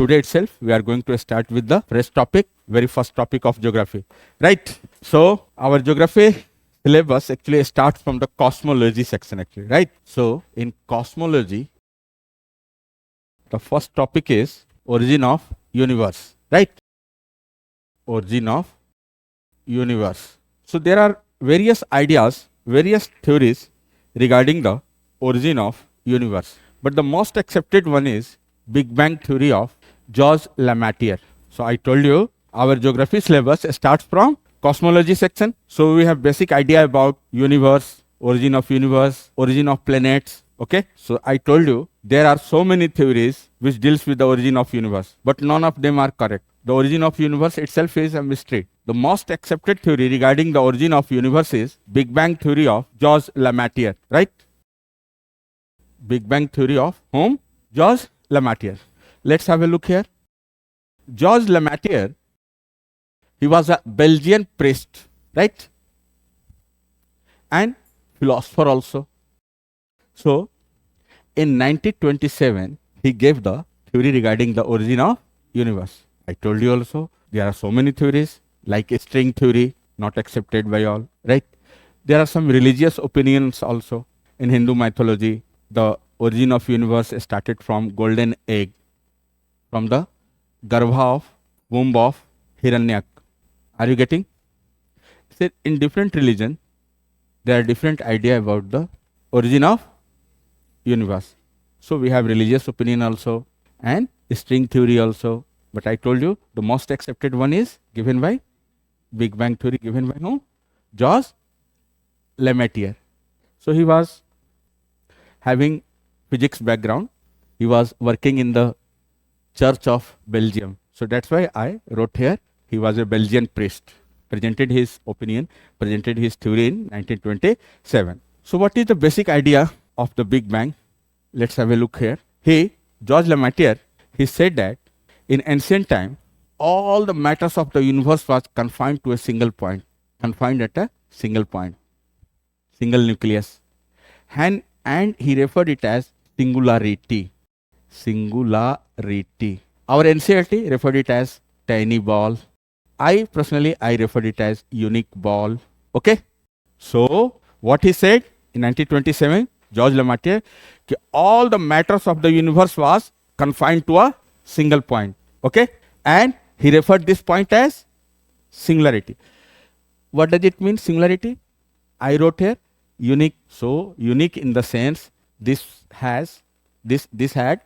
today itself we are going to start with the fresh topic, very first topic of geography, right? So our geography syllabus actually starts from the cosmology section actually, right? So in cosmology, the first topic is origin of universe, right? Origin of universe. So there are various ideas, various theories regarding the origin of universe. But the most accepted one is Big Bang theory of Georges Lemaître. So I told you our geography syllabus starts from cosmology section. So we have basic idea about universe, origin of planets. Okay. So I told you there are so many theories which deals with the origin of universe, but none of them are correct. The origin of universe itself is a mystery. The most accepted theory regarding the origin of universe is Big Bang theory of Georges Lemaître, right? Big Bang theory of whom? Georges Lemaître. Let's have a look here. Georges Lemaître, he was a Belgian priest, right? And philosopher also. So, in 1927, he gave the theory regarding the origin of universe. I told you also, there are so many theories, like string theory, not accepted by all, right? There are some religious opinions also. In Hindu mythology, the origin of universe started from golden egg, from the garbha of womb of Hiranyak. Are you getting? So in different religion, there are different idea about the origin of universe. So we have religious opinion also and string theory also. But I told you the most accepted one is given by Big Bang theory, given by whom? Georges Lemaître. So he was having physics background. He was working in the Church of Belgium. So that's why I wrote here he was a Belgian priest. Presented his opinion, presented his theory in 1927. So what is the basic idea of the Big Bang? Let's have a look here. Georges Lemaître, he said that in ancient time, all the matters of the universe was confined to a single point, confined at a single point, single nucleus. And he referred it as singularity. Singularity. Our NCERT referred it as tiny ball. I referred it as unique ball. Okay. So what he said in 1927, Georges Lemaître, all the matters of the universe was confined to a single point. Okay. And he referred this point as singularity. What does it mean, singularity? I wrote here unique. So unique in the sense this had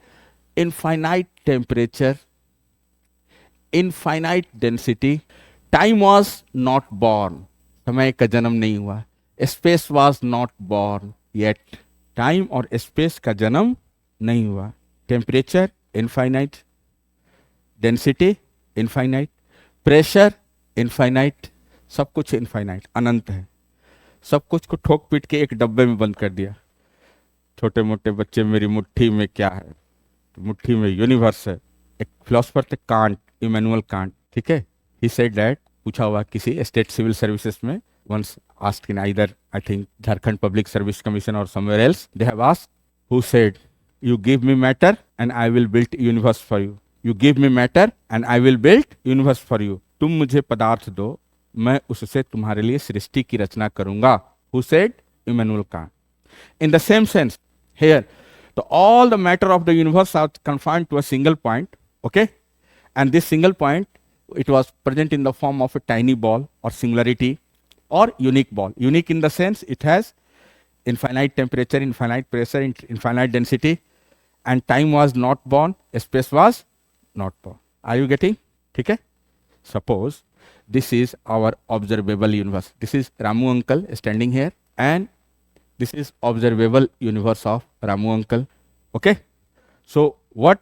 infinite temperature, infinite density. Time was not born. समय का जन्म नहीं हुआ. Space was not born yet. Time और space का जन्म नहीं हुआ. Temperature infinite, density infinite, pressure infinite. सब कुछ infinite, अनंत है. सब कुछ को ठोक पीट के एक डब्बे में बंद कर दिया. छोटे मोटे बच्चे मेरी मुट्ठी में क्या है, तो मुट्ठी में यूनिवर्स है. एक फिलोसफर थे कांट, इमैनुअल कांट, ठीक है. ही सेड दैट, पूछा हुआ किसी स्टेट सिविल सर्विसेज में, once asked in either I think Jharkhand Public Service Commission or somewhere else, they have asked, who said, you give me matter and I will build universe for you. You give me matter and I will build universe for you. तुम मुझे पदार्थ दो, मैं उससे तुम्हारे लिए सृष्टि की रचना करूंगा. Who said? Immanuel Kant. In the same sense, here, all the matter of the universe are confined to a single point, okay? And this single point, it was present in the form of a tiny ball or singularity or unique ball. Unique in the sense it has infinite temperature, infinite pressure, infinite density, and time was not born, space was not born. Are you getting? Okay? Suppose this is our observable universe. This is Ramu uncle standing here, and this is observable universe of Ramu uncle. Okay? So what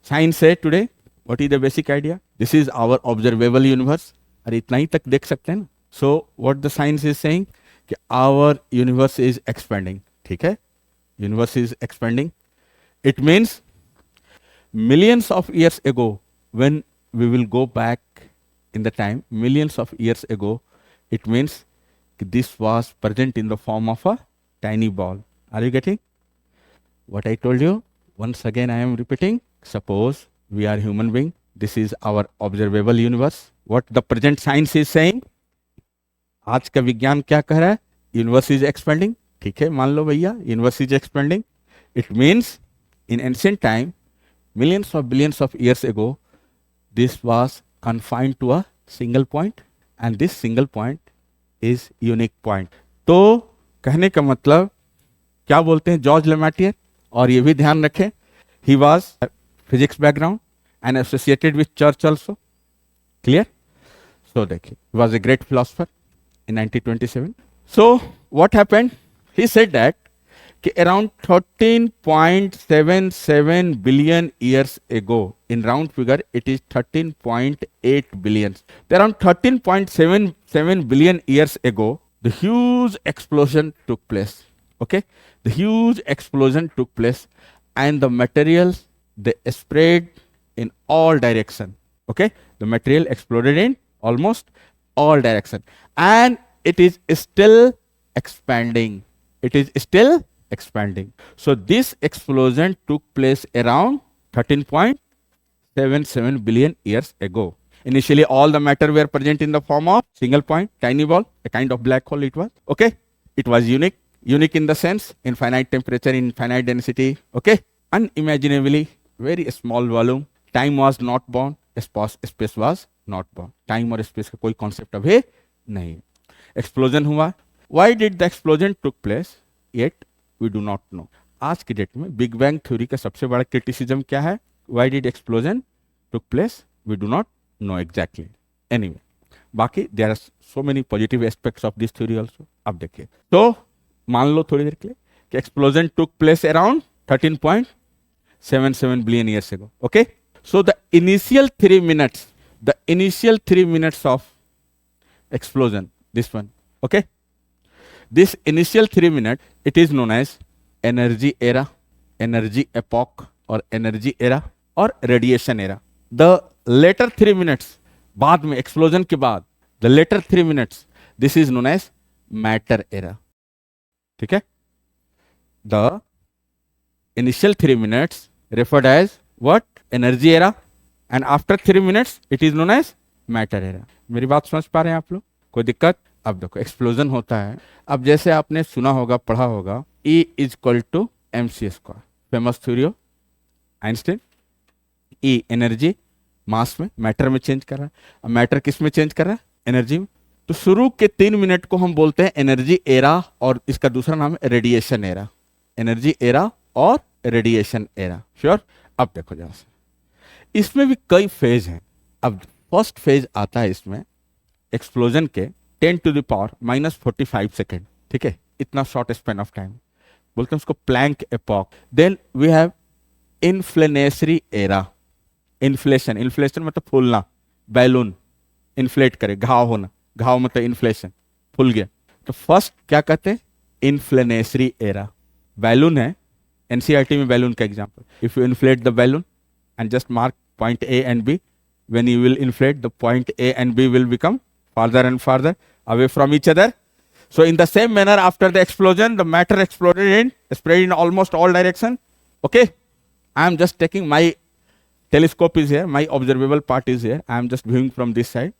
science say today? What is the basic idea? This is our observable universe. अरे इतना ही तक देख सकते हैं ना. So what the science is saying? कि our universe is expanding. ठीक है? Universe is expanding. It means millions of years ago, when we will go back in the time, millions of years ago, it means this was present in the form of a tiny ball. Are you getting what I told you? Once again I am repeating. Suppose we are human being, this is our observable universe. What the present science is saying, आज का विज्ञान क्या कह रहा है, universe is expanding. ठीक है, मान लो भैया universe is expanding. It means in ancient time, millions of billions of years ago, this was confined to a single point, and this single point is unique point. तो कहने का मतलब क्या बोलते हैं जॉर्ज लेमैटियर, और ये भी ध्यान रखें, he was physics background and associated with church also. Clear? So देखिए, he was a great philosopher in 1927. So what happened? He said that around 13.77 billion years ago, in round figure it is 13.8 billion. Around 13.77 billion years ago, the huge explosion took place. Okay, the huge explosion took place, and the materials, they spread in all direction. Okay, the material exploded in almost all direction, and it is still expanding. It is still expanding. So this explosion took place around 13.77 billion years ago. Initially all the matter were present in the form of single point, tiny ball, a kind of black hole it was. Okay, it was unique. Unique in the sense infinite temperature, infinite density. Okay, unimaginably very small volume. Time was not born, space was not born. Time और space का कोई concept अभी नहीं. Explosion हुआ. Why did the explosion took place, yet we do not know. आज की date में big bang theory का सबसे बड़ा क्रिटिसिज्म क्या है, why did explosion took place, we do not know exactly. Anyway, बाकी there are so many positive aspects of this theory also. अब देखिए, तो मान लो थोड़ी देर के लिए कि explosion took place around 13.77 billion years ago. Okay, so the initial 3 minutes, the initial 3 minutes of explosion, this one, okay, this initial 3 minutes, it is known as energy era, energy epoch, or energy era, or radiation era. The later 3 minutes, बाद में explosion के बाद, the later 3 minutes, this is known as matter era. ठीक है, the initial 3 minutes referred as what, energy era, and after 3 minutes it is known as matter era. मेरी बात समझ पा रहे हैं आप लोग, कोई दिक्कत? अब देखो, एक्सप्लोजन होता है, अब जैसे आपने सुना होगा, पढ़ा होगा, E is equal to mc square, famous theory of Einstein. E energy mass में, मैटर में चेंज कर रहा है. अब मैटर किस में चेंज कर रहा है, एनर्जी में. तो शुरू के 3 मिनट को हम बोलते हैं एनर्जी एरा, और इसका दूसरा नाम है रेडिएशन एरा. एनर्जी एरा और रेडिएशन एरा. श्योर? अब देखो जरा से, इसमें भी कई फेज हैं. अब फर्स्ट फेज आता है इसमें एक्सप्लोजन के 10⁻⁻45 सेकेंड. ठीक है, इतना शॉर्ट स्पेन ऑफ टाइम, बोलते हैं उसको Planck epoch. Then we have inflationary era. Inflation, inflation मतलब फूलना, बैलून इन्फ्लेट करे, घाव होना, घाव मतलब इन्फ्लेशन, फूल गया. तो फर्स्ट क्या कहते हैं, इन्फ्लेनेटरी एरा. बैलून है, एनसीईआरटी में बैलून का example, if you inflate the balloon and just mark point A and B, when you will inflate, the point A and B will become farther and farther away from each other. So in the same manner, after the explosion, the matter exploded in, spread in almost all direction. Okay, I am just taking, my telescope is here, my observable part is here, I am just viewing from this side.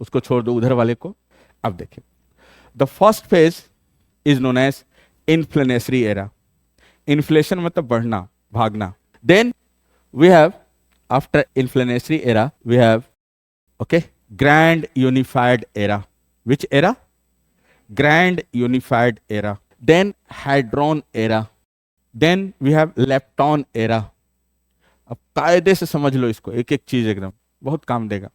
उसको छोड़ दो उधर वाले को. अब देखिए, the first phase is known as inflationary era. Inflation मतलब बढ़ना, भागना. Then we have, after inflationary era, we have, okay, grand unified era. Which era? Grand unified era. Then hadron era. Then we have lepton era. अब कायदे से समझ लो इसको, एक एक चीज एकदम बहुत काम देगा.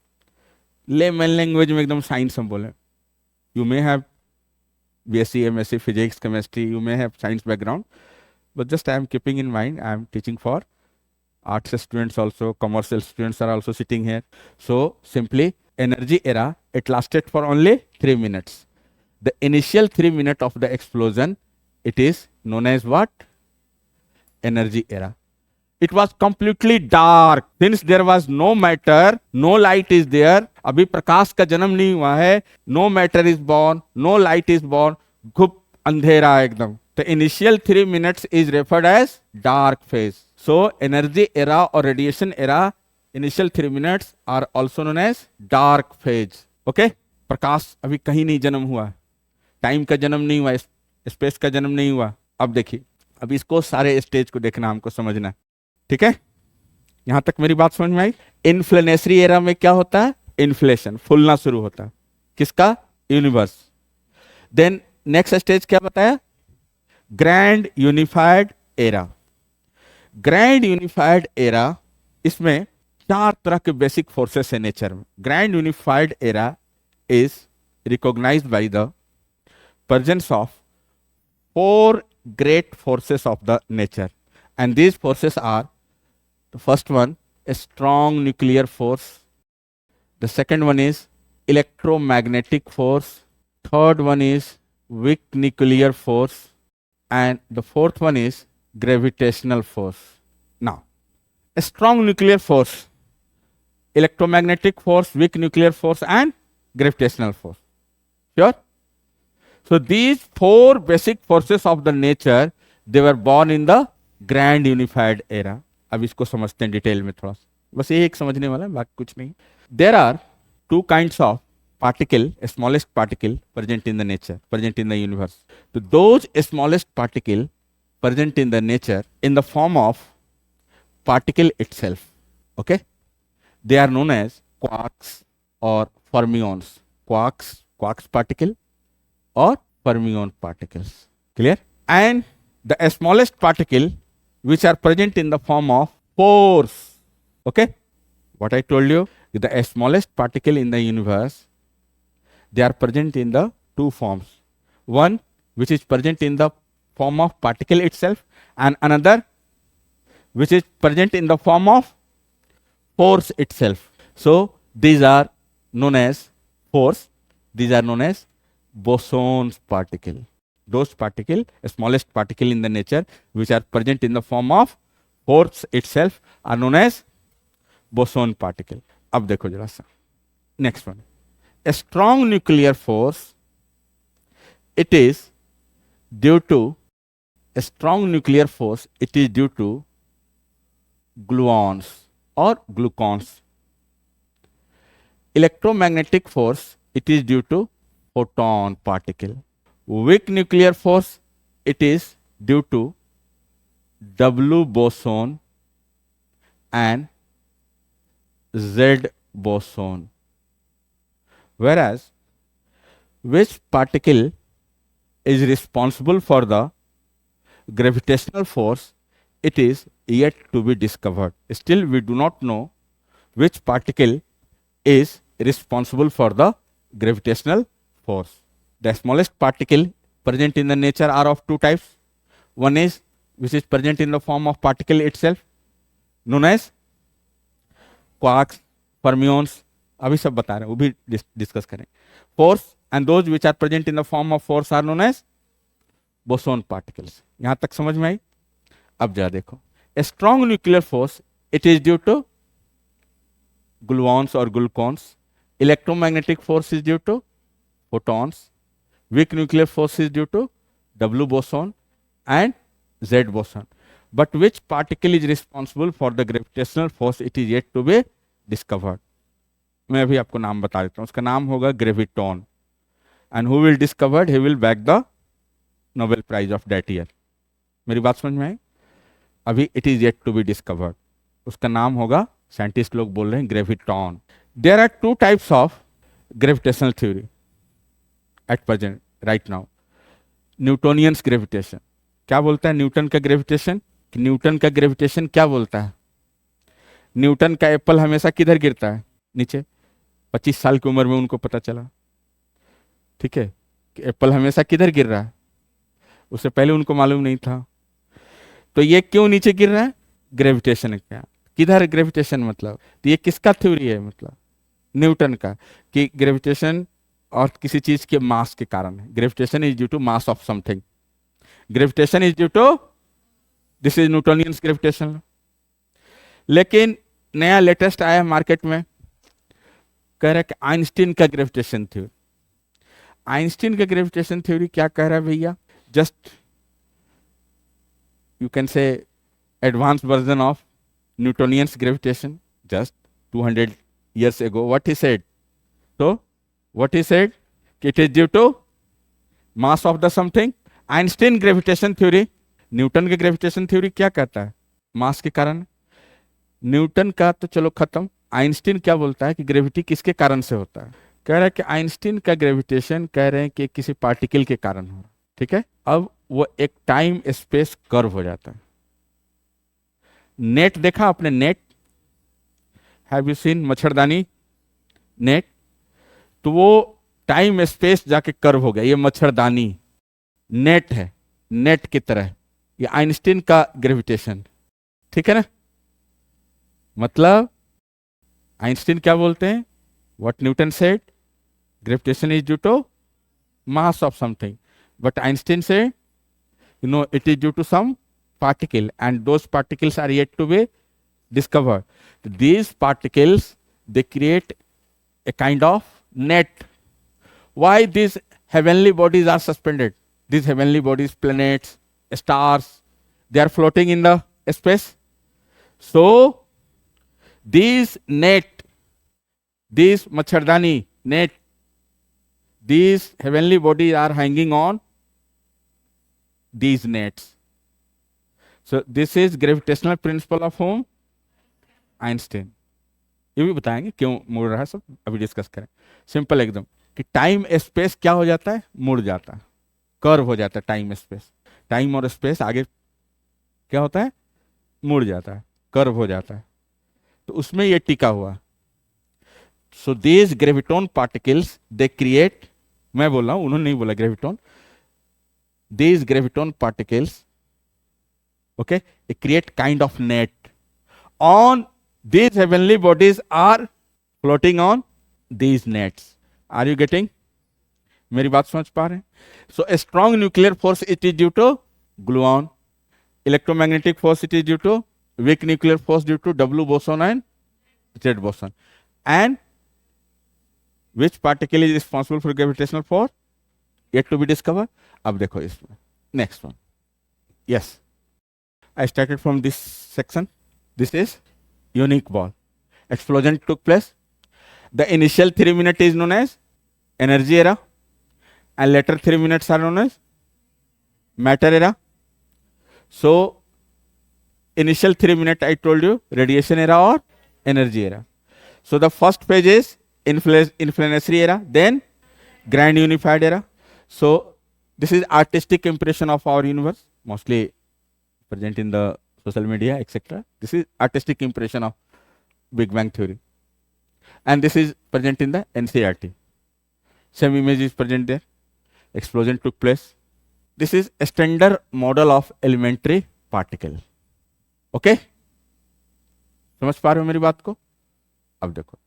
लेमन लैंग्वेज में एकदम साइंस हम बोले. You may have BSc, MSc, physics, chemistry, you may have science background, but just I am keeping in mind, I am teaching for arts students also, commercial students are also sitting here. So simply, energy era, it lasted for only 3 minutes. The initial 3 minutes of the explosion, it is known as what? Energy era. It was completely dark. Since there was no matter, no light is there. अभी प्रकाश का जन्म नहीं हुआ है. No matter is born, no light is born. घुप अंधेरा एकदम. The initial 3 minutes is referred as dark phase. So energy era or radiation era initial 3 minutes are also known as dark phase. Okay, प्रकाश अभी कहीं नहीं जन्म हुआ, time का जन्म नहीं हुआ, स्पेस का जन्म नहीं हुआ. अब देखिए, अब इसको सारे स्टेज को देखना, हमको समझना है. ठीक है, यहां तक मेरी बात समझ में आई. इन्फ्लेनेटरी एरा में क्या होता है? इन्फ्लेशन, फूलना शुरू होता है. किसका? यूनिवर्स. देन नेक्स्ट स्टेज क्या बताया? Grand unified era. Grand unified era, इसमें 4 तरह के बेसिक फोर्सेस है नेचर में. Grand unified era is recognized by the presence of 4 great forces of the nature, and these forces are: the first one, a strong nuclear force; the second one is electromagnetic force; third one is weak nuclear force; and the fourth one is gravitational force. Now, a strong nuclear force, electromagnetic force, weak nuclear force, and gravitational force. Sure? So these 4 basic forces of the nature, they were born in the grand unified era. अब इसको समझते हैं detail में थोड़ा सा, बस ये एक समझने वाला है, बाकी कुछ नहीं. There are 2 kinds of particle, smallest particle present in the nature, present in the universe. So those smallest particle present in the nature in the form of particle itself. Okay, they are known as quarks or fermions. Quarks particle or fermion particles. Clear? And the smallest particle which are present in the form of pores. Okay? What I told you, the smallest particle in the universe, they are present in the 2 forms. One which is present in the form of particle itself, and another which is present in the form of pores itself. So these are known as pores. These are known as bosons particle. Those particle, smallest particle in the nature, which are present in the form of pores itself, are known as boson particle. अब देखो जरा सा, next one, a strong nuclear force. It is due to a strong nuclear force. It is due to gluons or glucons. Electromagnetic force, it is due to photon particle. Weak nuclear force, it is due to W boson and Z boson. Whereas, which particle is responsible for the gravitational force, it is yet to be discovered. Still, we do not know which particle is responsible for the gravitational force. The smallest particle present in the nature are of 2 types. One is which is present in the form of particle itself, known as quarks, fermions. अभी सब बता रहे हैं, वो भी discuss करें. Force, and those which are present in the form of force are known as boson particles. यहां तक समझ में आई? अब जरा देखो, a strong nuclear force, it is due to gluons or glucons. Electromagnetic force is due to photons. Weak nuclear force is due to W boson and Z boson. But which particle is responsible for the gravitational force, it is yet to be discovered. मैं अभी आपको नाम बता देता हूँ, उसका नाम होगा graviton. And who will discovered, he will back the Nobel Prize of that year. मेरी बात समझ में आई? अभी it is yet to be discovered. उसका नाम होगा, साइंटिस्ट लोग बोल रहे हैं, graviton. There are 2 types of gravitational theory at present, right now. Newtonians gravitation. क्या बोलता है न्यूटन का ग्रेविटेशन? न्यूटन का ग्रेविटेशन क्या बोलता है? न्यूटन का एप्पल हमेशा किधर गिरता है? नीचे. 25 साल की उम्र में उनको पता चला, ठीक है, कि एप्पल हमेशा किधर गिर रहा है. उससे पहले उनको मालूम नहीं था. तो ये क्यों नीचे गिर रहा है? ग्रेविटेशन. क्या किधर ग्रेविटेशन मतलब? तो ये किसका थ्योरी है? मतलब न्यूटन का, कि ग्रेविटेशन और किसी चीज के मास के कारण है. Gravitation is due to mass of something. Gravitation is due to, this is Newtonians gravitation. लेकिन नया लेटेस्ट आया मार्केट में, कह रहा है कि आइंस्टीन का ग्रेविटेशन थ्योरी. आइंस्टीन का ग्रेविटेशन थ्योरी क्या कह रहा है भैया? Just you can say advance version of Newtonians gravitation. Just 200 years ago. What he said? So, what he said? It is due to mass of the something. Einstein gravitation theory, Newton के gravitation theory क्या कहता है? मास के कारण। Newton का तो चलो खत्म, आइंस्टीन क्या बोलता है कि ग्रेविटी किसके कारण से होता है? कह रहा है कि आइंस्टीन का ग्रेविटेशन कह रहे हैं कि किसी पार्टिकल के कारण हो रहा है। ठीक है, अब वो एक टाइम स्पेस कर्व हो जाता है। नेट देखा आपने? नेट, हैव यू सीन मच्छरदानी नेट? तो वो टाइम स्पेस जाके कर्व हो गया। ये मच्छरदानी नेट है, नेट की तरह। ये आइंस्टीन का ग्रेविटेशन, ठीक है ना? मतलब आइंस्टीन क्या बोलते हैं? What Newton said, gravitation is due to mass of something, but Einstein से you know it is due to some particle, and those particles are yet to be discovered. These particles, they create a kind of net. Why these heavenly bodies are suspended? These heavenly bodies, planets, stars, they are floating in the space. So these net, these machardani net, these heavenly bodies are hanging on these nets. So this is gravitational principle of whom? Einstein. ये भी बताएंगे क्यों मुड़ रहा है, सब अभी discuss करें। सिंपल एकदम कि टाइम स्पेस क्या हो जाता है? मुड़ जाता है, कर्व हो जाता है टाइम स्पेस। टाइम और स्पेस आगे क्या होता है? मुड़ जाता है, कर्व हो जाता है। तो उसमें ये टिका हुआ। So these graviton particles they create, मैं बोल रहा हूं, उन्होंने नहीं बोला graviton, these graviton particles, okay, they create kind of net on these heavenly bodies are floating on these nets. Are you getting? मेरी बात समझ पा रहे हैं? So a strong nuclear force, it is due to gluon. Electromagnetic force, it is due to weak nuclear force due to W boson and Z boson. And which particle is responsible for gravitational force? Yet to be discovered. अब देखो इसमें next one. Yes, I started from this section. This is unique ball. Explosion took place. The initial 3 minutes is known as energy era, and later 3 minutes are known as matter era. So initial 3 minutes I told you radiation era or energy era. So the first phase is inflationary era, then grand unified era. So this is artistic impression of our universe, mostly present in the social media, etc. This is artistic impression of Big Bang theory. And this is present in the NCERT. Same image is present there. Explosion took place. This is a standard model of elementary particle. Okay? समझ पा रहे हो मेरी बात को? अब देखो,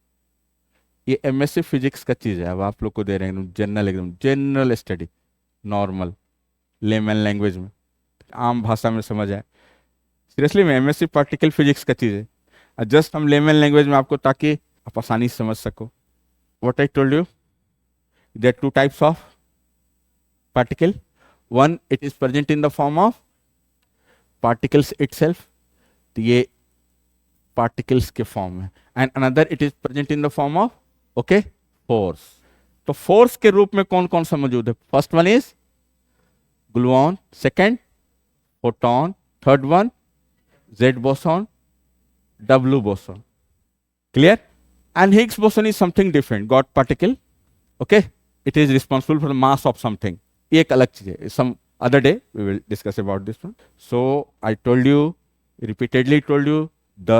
ये MSc फिजिक्स का चीज है, अब आप लोग को दे रहे हैं जनरल, एकदम general study, normal layman language में, आम भाषा में समझ आए। सीरियसली में MSc पार्टिकल फिजिक्स का चीज है, जस्ट हम लेमन लैंग्वेज में आपको, ताकि आप आसानी से समझ सको। What I told you, there are 2 types of particle. One, it is present in the form of particles itself, तो ये पार्टिकल्स के फॉर्म में, and another it is present in the form of okay force. तो force के रूप में कौन कौन सा मौजूद है? First one is gluon, second photon, third one Z boson, W boson. Clear? And Higgs boson is something different, god particle, okay, it is responsible for the mass of something. ये एक अलग चीज है, some other day we will discuss about this one. So I told you, repeatedly told you, the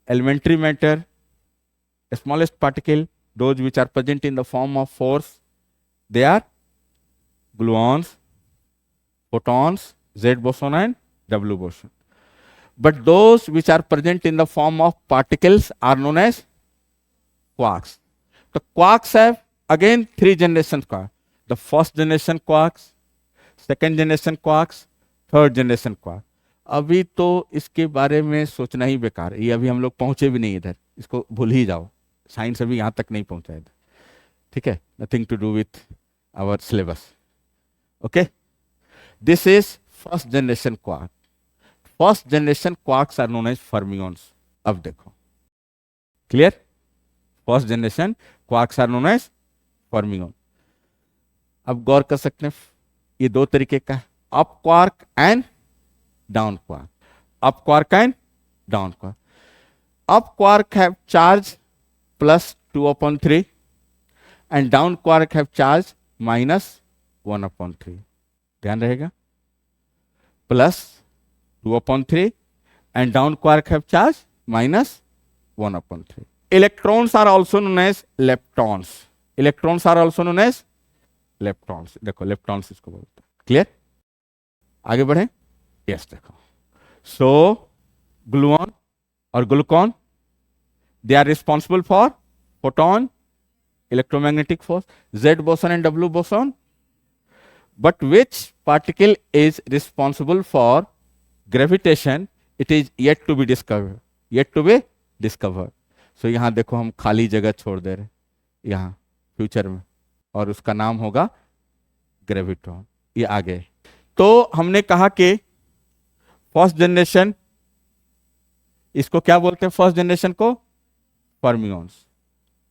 elementary matter, smallest particle, those which are present in the form of force, they are gluons, photons, Z boson and W boson. But those which are present in the form of particles are known as quarks. The quarks have again 3 generations quarks. The first generation quarks, second generation quarks, third generation quarks. अभी तो इसके बारे में सोचना ही बेकार है, ये अभी हम लोग पहुंचे भी नहीं इधर, इसको भूल ही जाओ, साइंस अभी यहां तक नहीं पहुंचा इधर, ठीक है? Nothing to do with our syllabus, okay? This is first generation quark. First generation quarks are known as fermions. अब देखो, clear? First generation quarks are known as fermion. अब गौर कर सकते हैं, ये दो तरीके का है, up quark and down quark. Up quark and down quark. Up quark have charge +2/3 and down quark have charge -1/3। ध्यान रहेगा, +2/3 and down quark have charge -1/3. Electrons are also known as leptons. Electrons are also known as leptons. देखो leptons इसको बोलते हैं। Clear? आगे बढ़े। Yes देखो, so gluon और ग्लूकॉन, they are responsible for photon, electromagnetic force, Z boson and W boson. But which particle is responsible for gravitation? It is yet to be discovered. Yet to be discovered. So यहां देखो हम खाली जगह छोड़ दे रहे यहां फ्यूचर में, और उसका नाम होगा ग्रेविटॉन। ये आगे, तो हमने कहा कि फर्स्ट जनरेशन, इसको क्या बोलते हैं फर्स्ट जनरेशन को? फर्मियंस।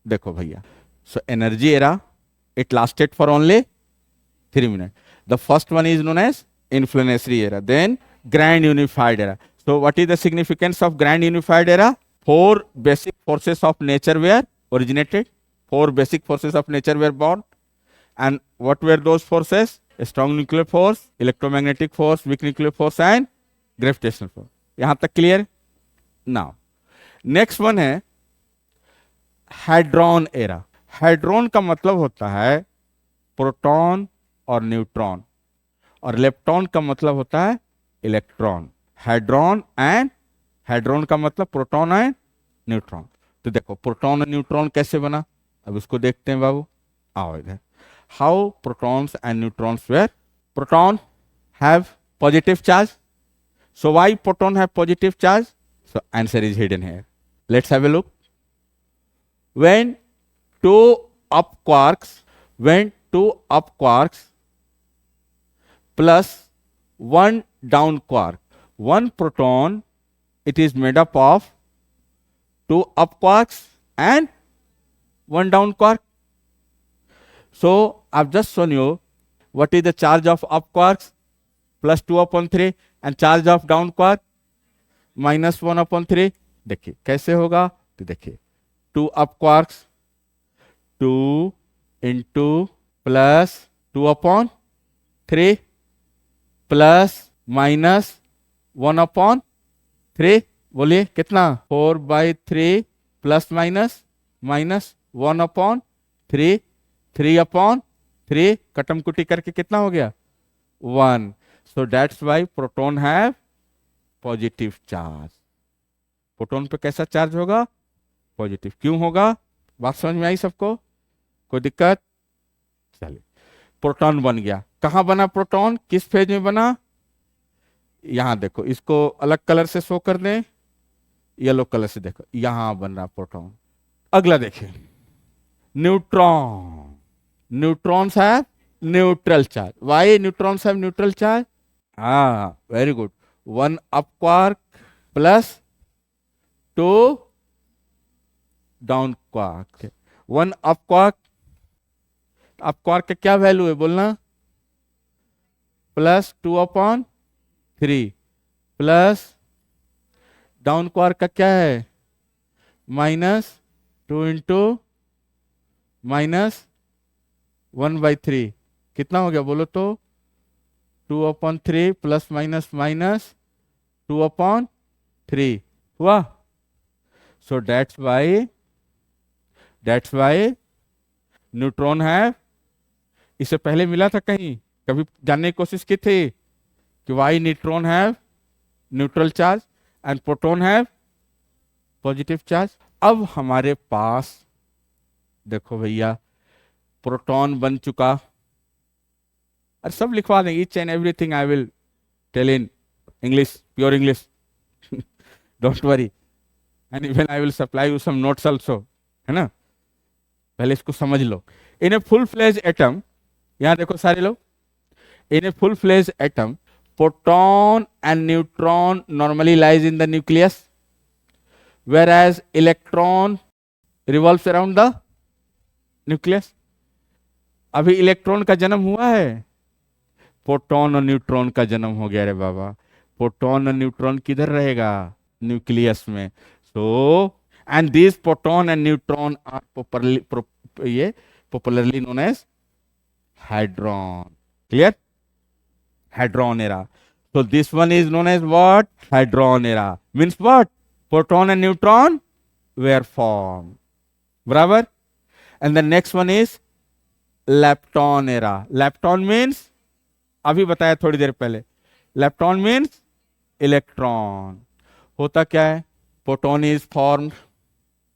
देखो भैया, so energy era, it lasted for only 3 minutes. The first one is known as inflationary era, then grand unified era. So what is the significance of grand unified era? 4 basic forces of nature were originated, 4 basic forces of nature were born. And what were those forces? A strong nuclear force, electromagnetic force, weak nuclear force and gravitational force. यहां तक clear? Now next one है हाइड्रॉन era. हाइड्रॉन का मतलब होता है proton और neutron, और lepton का मतलब होता है इलेक्ट्रॉन। हाइड्रॉन का मतलब प्रोटॉन एंड न्यूट्रॉन। तो देखो प्रोटॉन और न्यूट्रॉन कैसे बना, अब उसको देखते हैं बाबू, आओ इधर। How protons and neutrons were? Proton have positive charge, so why proton have positive charge? So answer is hidden here, let's have a look. When two up quarks plus 1 down quark, 1 proton, it is made up of 2 up quarks and 1 down quark. So I've just shown you what is the charge of up quarks, +2/3, and charge of down quark -1/3. देखिए कैसे होगा, तो देखिए 2 up quarks, 2 into +2/3 plus -1/3, बोलिए कितना? 4/3 plus -(-1/3), 3/3 कटम कुटी करके कितना हो गया? 1. So that's why proton have positive charge. Proton पे कैसा चार्ज होगा? पॉजिटिव। क्यों होगा? बात समझ में आई सबको? कोई दिक्कत? चलिए, प्रोटॉन बन गया। कहां बना प्रोटॉन? किस फेज में बना? यहां देखो, इसको अलग कलर से शो कर दें, येलो कलर से देखो, यहां बन रहा प्रोटॉन। अगला देखिए, neutron. Neutrons have neutral charge. Why neutrons have neutral charge? Very good. 1 up quark plus 2 down quark. 1 up quark, up quark का क्या वैल्यू है बोलना? +2/3 प्लस डाउन क्वार्क का क्या है? -2 इंटू -1/3। कितना हो गया बोलो तो? 2/3 प्लस माइनस -2/3 हुआ। सो दैट्स वाई न्यूट्रॉन है। इससे पहले मिला था कहीं, कभी जानने की कोशिश की थी कि why neutron have neutral charge and proton have positive charge. अब हमारे पास देखो भैया, प्रोटॉन बन चुका, और सब लिखवा दें, each and everything I will tell in English, pure English, don't worry, and even I will supply you some notes also, है ना? पहले इसको समझ लो। In a full fledge atom, यहां देखो सारे लोग, in a full fledge atom proton and neutron normally lies in the nucleus, whereas electron revolves around the nucleus. अभी इलेक्ट्रॉन का जन्म हुआ है, प्रोटॉन और न्यूट्रॉन का जन्म हो गया रे बाबा। प्रोटॉन और न्यूट्रॉन किधर रहेगा? न्यूक्लियस में। So and this proton and neutron are ये popularly known as hadron. Clear? Hadron era. So this one is known as what? Hadron era. Means what? Proton and neutron were formed. बराबर? And the next one is lepton era. Lepton means, अभी बताया थोड़ी देर पहले, lepton means electron. होता क्या है? Proton is form,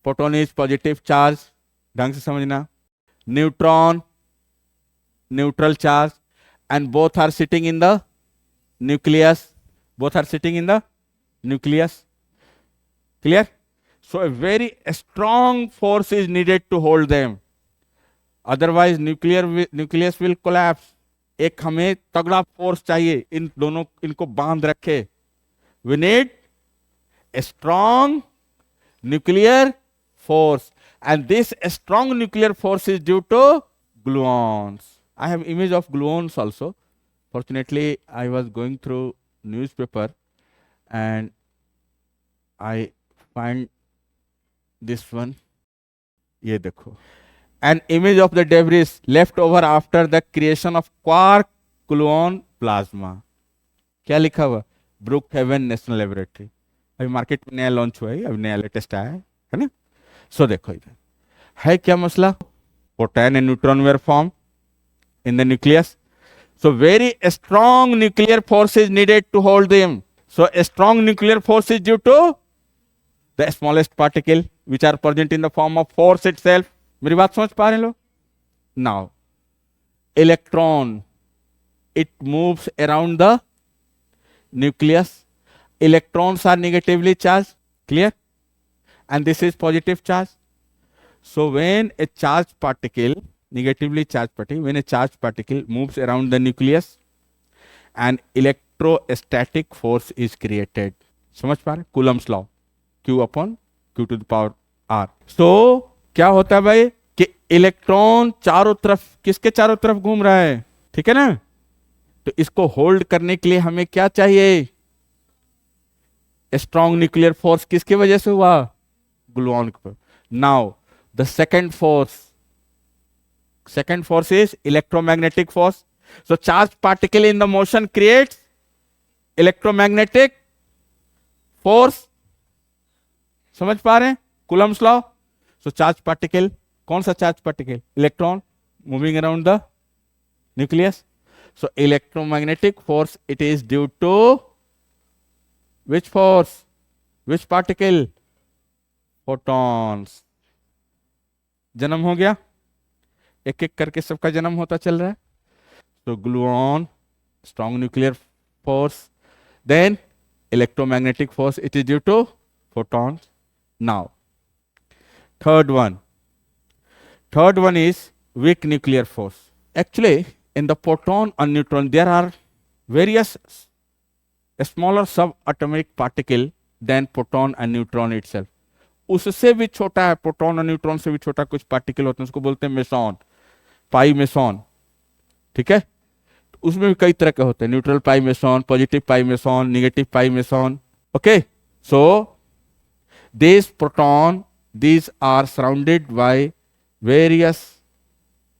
proton is positive charge, ढंग से समझना, neutron neutral charge, and both are sitting in the nucleus. Both are sitting in the nucleus. Clear? So a very strong force is needed to hold them. Otherwise nucleus will collapse. एक हमें तगड़ा force चाहिए इन दोनों, इनको बांध रखे। We need a strong nuclear force, and this strong nuclear force is due to gluons. I have image of gluons also. Fortunately, I was going through newspaper and I find this one. ये देखो, an image of the debris left over after the creation of quark gluon plasma. क्या लिखा हुआ? Brookhaven national laboratory. अभी market में नया launch हुआ है, अभी नया लेटेस्ट आया है ना। सो देखो इधर है क्या मसला? Proton and neutron were form in the nucleus. So very strong nuclear force is needed to hold them. So a strong nuclear force is due to the smallest particle which are present in the form of force itself. मेरी बात समझ पा रहे हैं लोग? Now electron, it moves around the nucleus. Electrons are negatively charged. Clear? And this is positive charge. So when a charged particle, negatively charged particle, when a charged particle moves around the nucleus, an electrostatic force is created. समझ पा रहे? Coulomb's law, Q upon Q to the power R. So क्या होता है भाई कि electron चारों तरफ, किसके चारों तरफ घूम रहा है? ठीक है ना। तो इसको होल्ड करने के लिए हमें क्या चाहिए? Strong nuclear force. किसकी वजह से हुआ? ग्लूऑन पर। Now the second force, second force is electromagnetic force. So charged particle in the motion creates electromagnetic force. समझ पा रहे हैं? Coulomb's law. So charged particle, कौन सा charged particle? Electron moving around the nucleus. So electromagnetic force, it is due to which force? Which particle? Photons. जन्म हो गया, एक एक करके सबका जन्म होता चल रहा है। So gluon, strong nuclear force, then electromagnetic force, it is due to photons. Now third one is weak nuclear force. Actually in the proton and neutron there are various smaller subatomic particle than proton and neutron itself. उससे भी छोटा है, proton और neutron से भी छोटा कुछ particle होते हैं, उसको बोलते हैं मेसॉन, पाई मेसॉन। ठीक है, उसमें भी कई तरह के होते हैं, neutral pi meson, positive pi meson, negative pi meson. Okay, so this proton, these are surrounded by various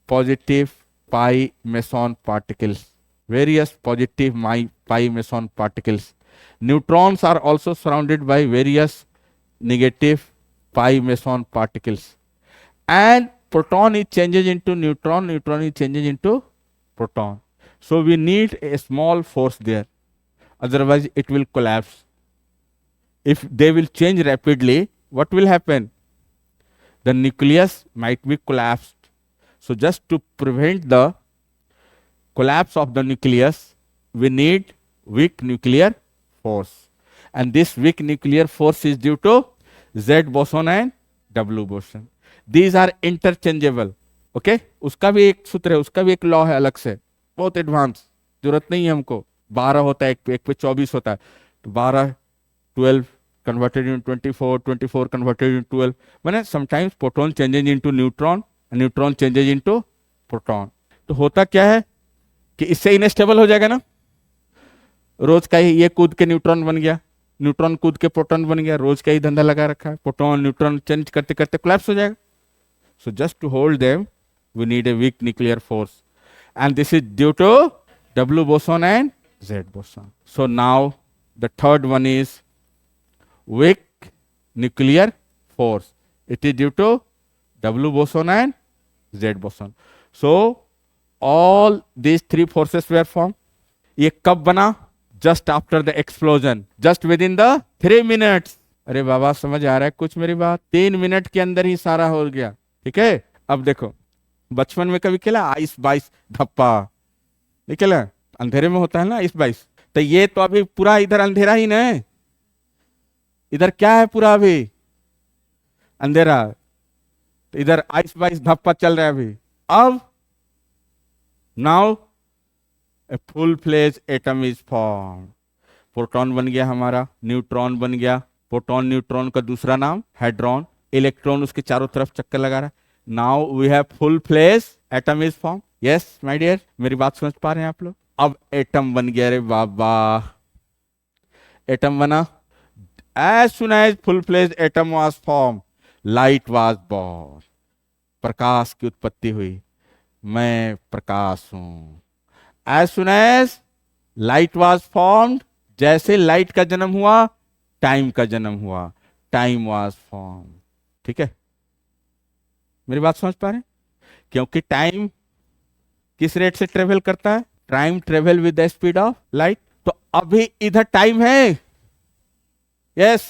positive pi meson particles, various positive pi meson particles. Neutrons are also surrounded by various negative pi meson particles, and proton is changes into neutron, neutron is changes into proton. So we need a small force there, otherwise it will collapse. If they will change rapidly, what will happen? The nucleus might be collapsed. So just to prevent the collapse of the nucleus, we need weak nuclear force, and this weak nuclear force is due to Z boson and W boson. These are interchangeable. Okay, उसका भी एक सूत्र है, उसका भी एक law है अलग से, बहुत एडवांस, जरूरत नहीं है हमको। 12 होता है, एक पे 24 होता है, तो 12 12 converted into 24, 24 converted into 12. मैंने sometimes proton changes into neutron, neutron changes into proton. तो होता क्या है कि इससे इनस्टेबल हो जाएगा ना, रोज का ही ये कूद के न्यूट्रॉन बन गया, न्यूट्रॉन कूद के प्रोटॉन बन गया, रोज का ही धंधा लगा रखा है, प्रोटॉन न्यूट्रॉन चेंज करते करते कोलैप्स हो जाएगा. So just to hold them, we need a weak nuclear force, and this is due to W boson and Z boson. So now the third one is weak nuclear force. It is due to W boson and Z boson. So all these three forces were formed. ये कब बना? Just after the explosion, just within the 3 minutes. अरे बाबा समझ आ रहा है कुछ मेरी बात? 3 मिनट के अंदर ही सारा हो गया. ठीक है. अब देखो, बचपन में कभी खेला आइस बाइस धप्पा? नहीं खेला? अंधेरे में होता है ना आइस बाइस. तो ये तो अभी पूरा इधर अंधेरा ही ना, इधर क्या है पूरा अभी अंधेरा, तो इधर आइस बाइस धप्पा चल रहा है अभी. अब now a full fledge atom is form. प्रोटॉन बन गया हमारा, न्यूट्रॉन बन गया, प्रोटॉन न्यूट्रॉन का दूसरा नाम हेड्रॉन, इलेक्ट्रॉन उसके चारों तरफ चक्कर लगा रहा है. Now we have full fledge atom is form. Yes my dear, मेरी बात समझ पा रहे हैं आप लोग? अब एटम बन गया. रे बाबा, एटम बना. As soon as full fledge atom was form, light was born. प्रकाश की उत्पत्ति हुई. मैं प्रकाश हूं. As soon as light was formed, जैसे लाइट का जन्म हुआ टाइम का जन्म हुआ. Time was form. ठीक है, मेरी बात समझ पा रहे हैं? क्योंकि टाइम किस रेट से ट्रेवल करता है? Time travel with the speed of light. तो अभी इधर टाइम है. यस,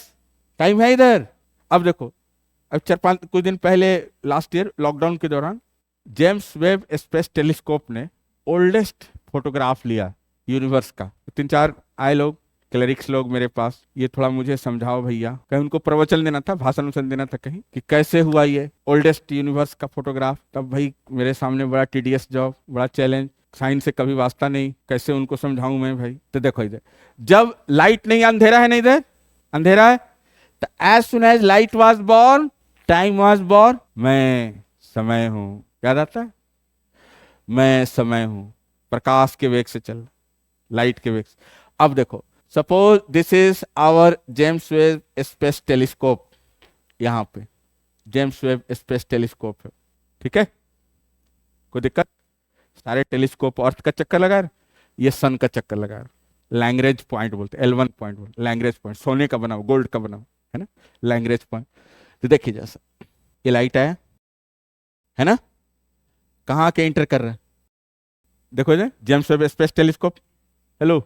टाइम है इधर. अब देखो, अब 4-5 कुछ दिन पहले लास्ट ईयर लॉकडाउन के दौरान जेम्स वेब स्पेस टेलीस्कोप ने ओल्डेस्ट फोटोग्राफ लिया यूनिवर्स का. 3-4 आए लोग, क्लरिक्स लोग मेरे पास, ये थोड़ा मुझे समझाओ भैया. कहीं उनको प्रवचन देना था, भाषण देना था कहीं, कि कैसे हुआ ये ओल्डेस्ट यूनिवर्स का फोटोग्राफ. तब भाई मेरे सामने बड़ा टीडियस जॉब, बड़ा चैलेंज. साइंस से कभी वास्ता नहीं, कैसे उनको समझाऊं मैं भाई. तो देखो इधर, जब लाइट नहीं, अंधेरा है ना, इधर अंधेरा है, तो as soon as light was born, time was born. मैं समय हूं. याद आता है? मैं समय हूं. प्रकाश के वेग से चल, लाइट के वेग से. अब देखो, suppose this is our James Webb space telescope. यहां पे जेम्स वेब स्पेस टेलीस्कोप है. ठीक है, कोई दिक्कत? सारे टेलीस्कोप अर्थ का चक्कर लगा रहे, ये सन का चक्कर लगा रहे. लैंग्रेज पॉइंट बोलते, L1 पॉइंट बोलते, लैंग्रेज पॉइंट. सोने का बनाओ, गोल्ड का बनाओ, है ना, लैंग्रेज पॉइंट. तो देखिए जैसा ये लाइट आया है ना, कहाँ के इंटर कर रहा है? देखो इधर James Webb space telescope. Hello,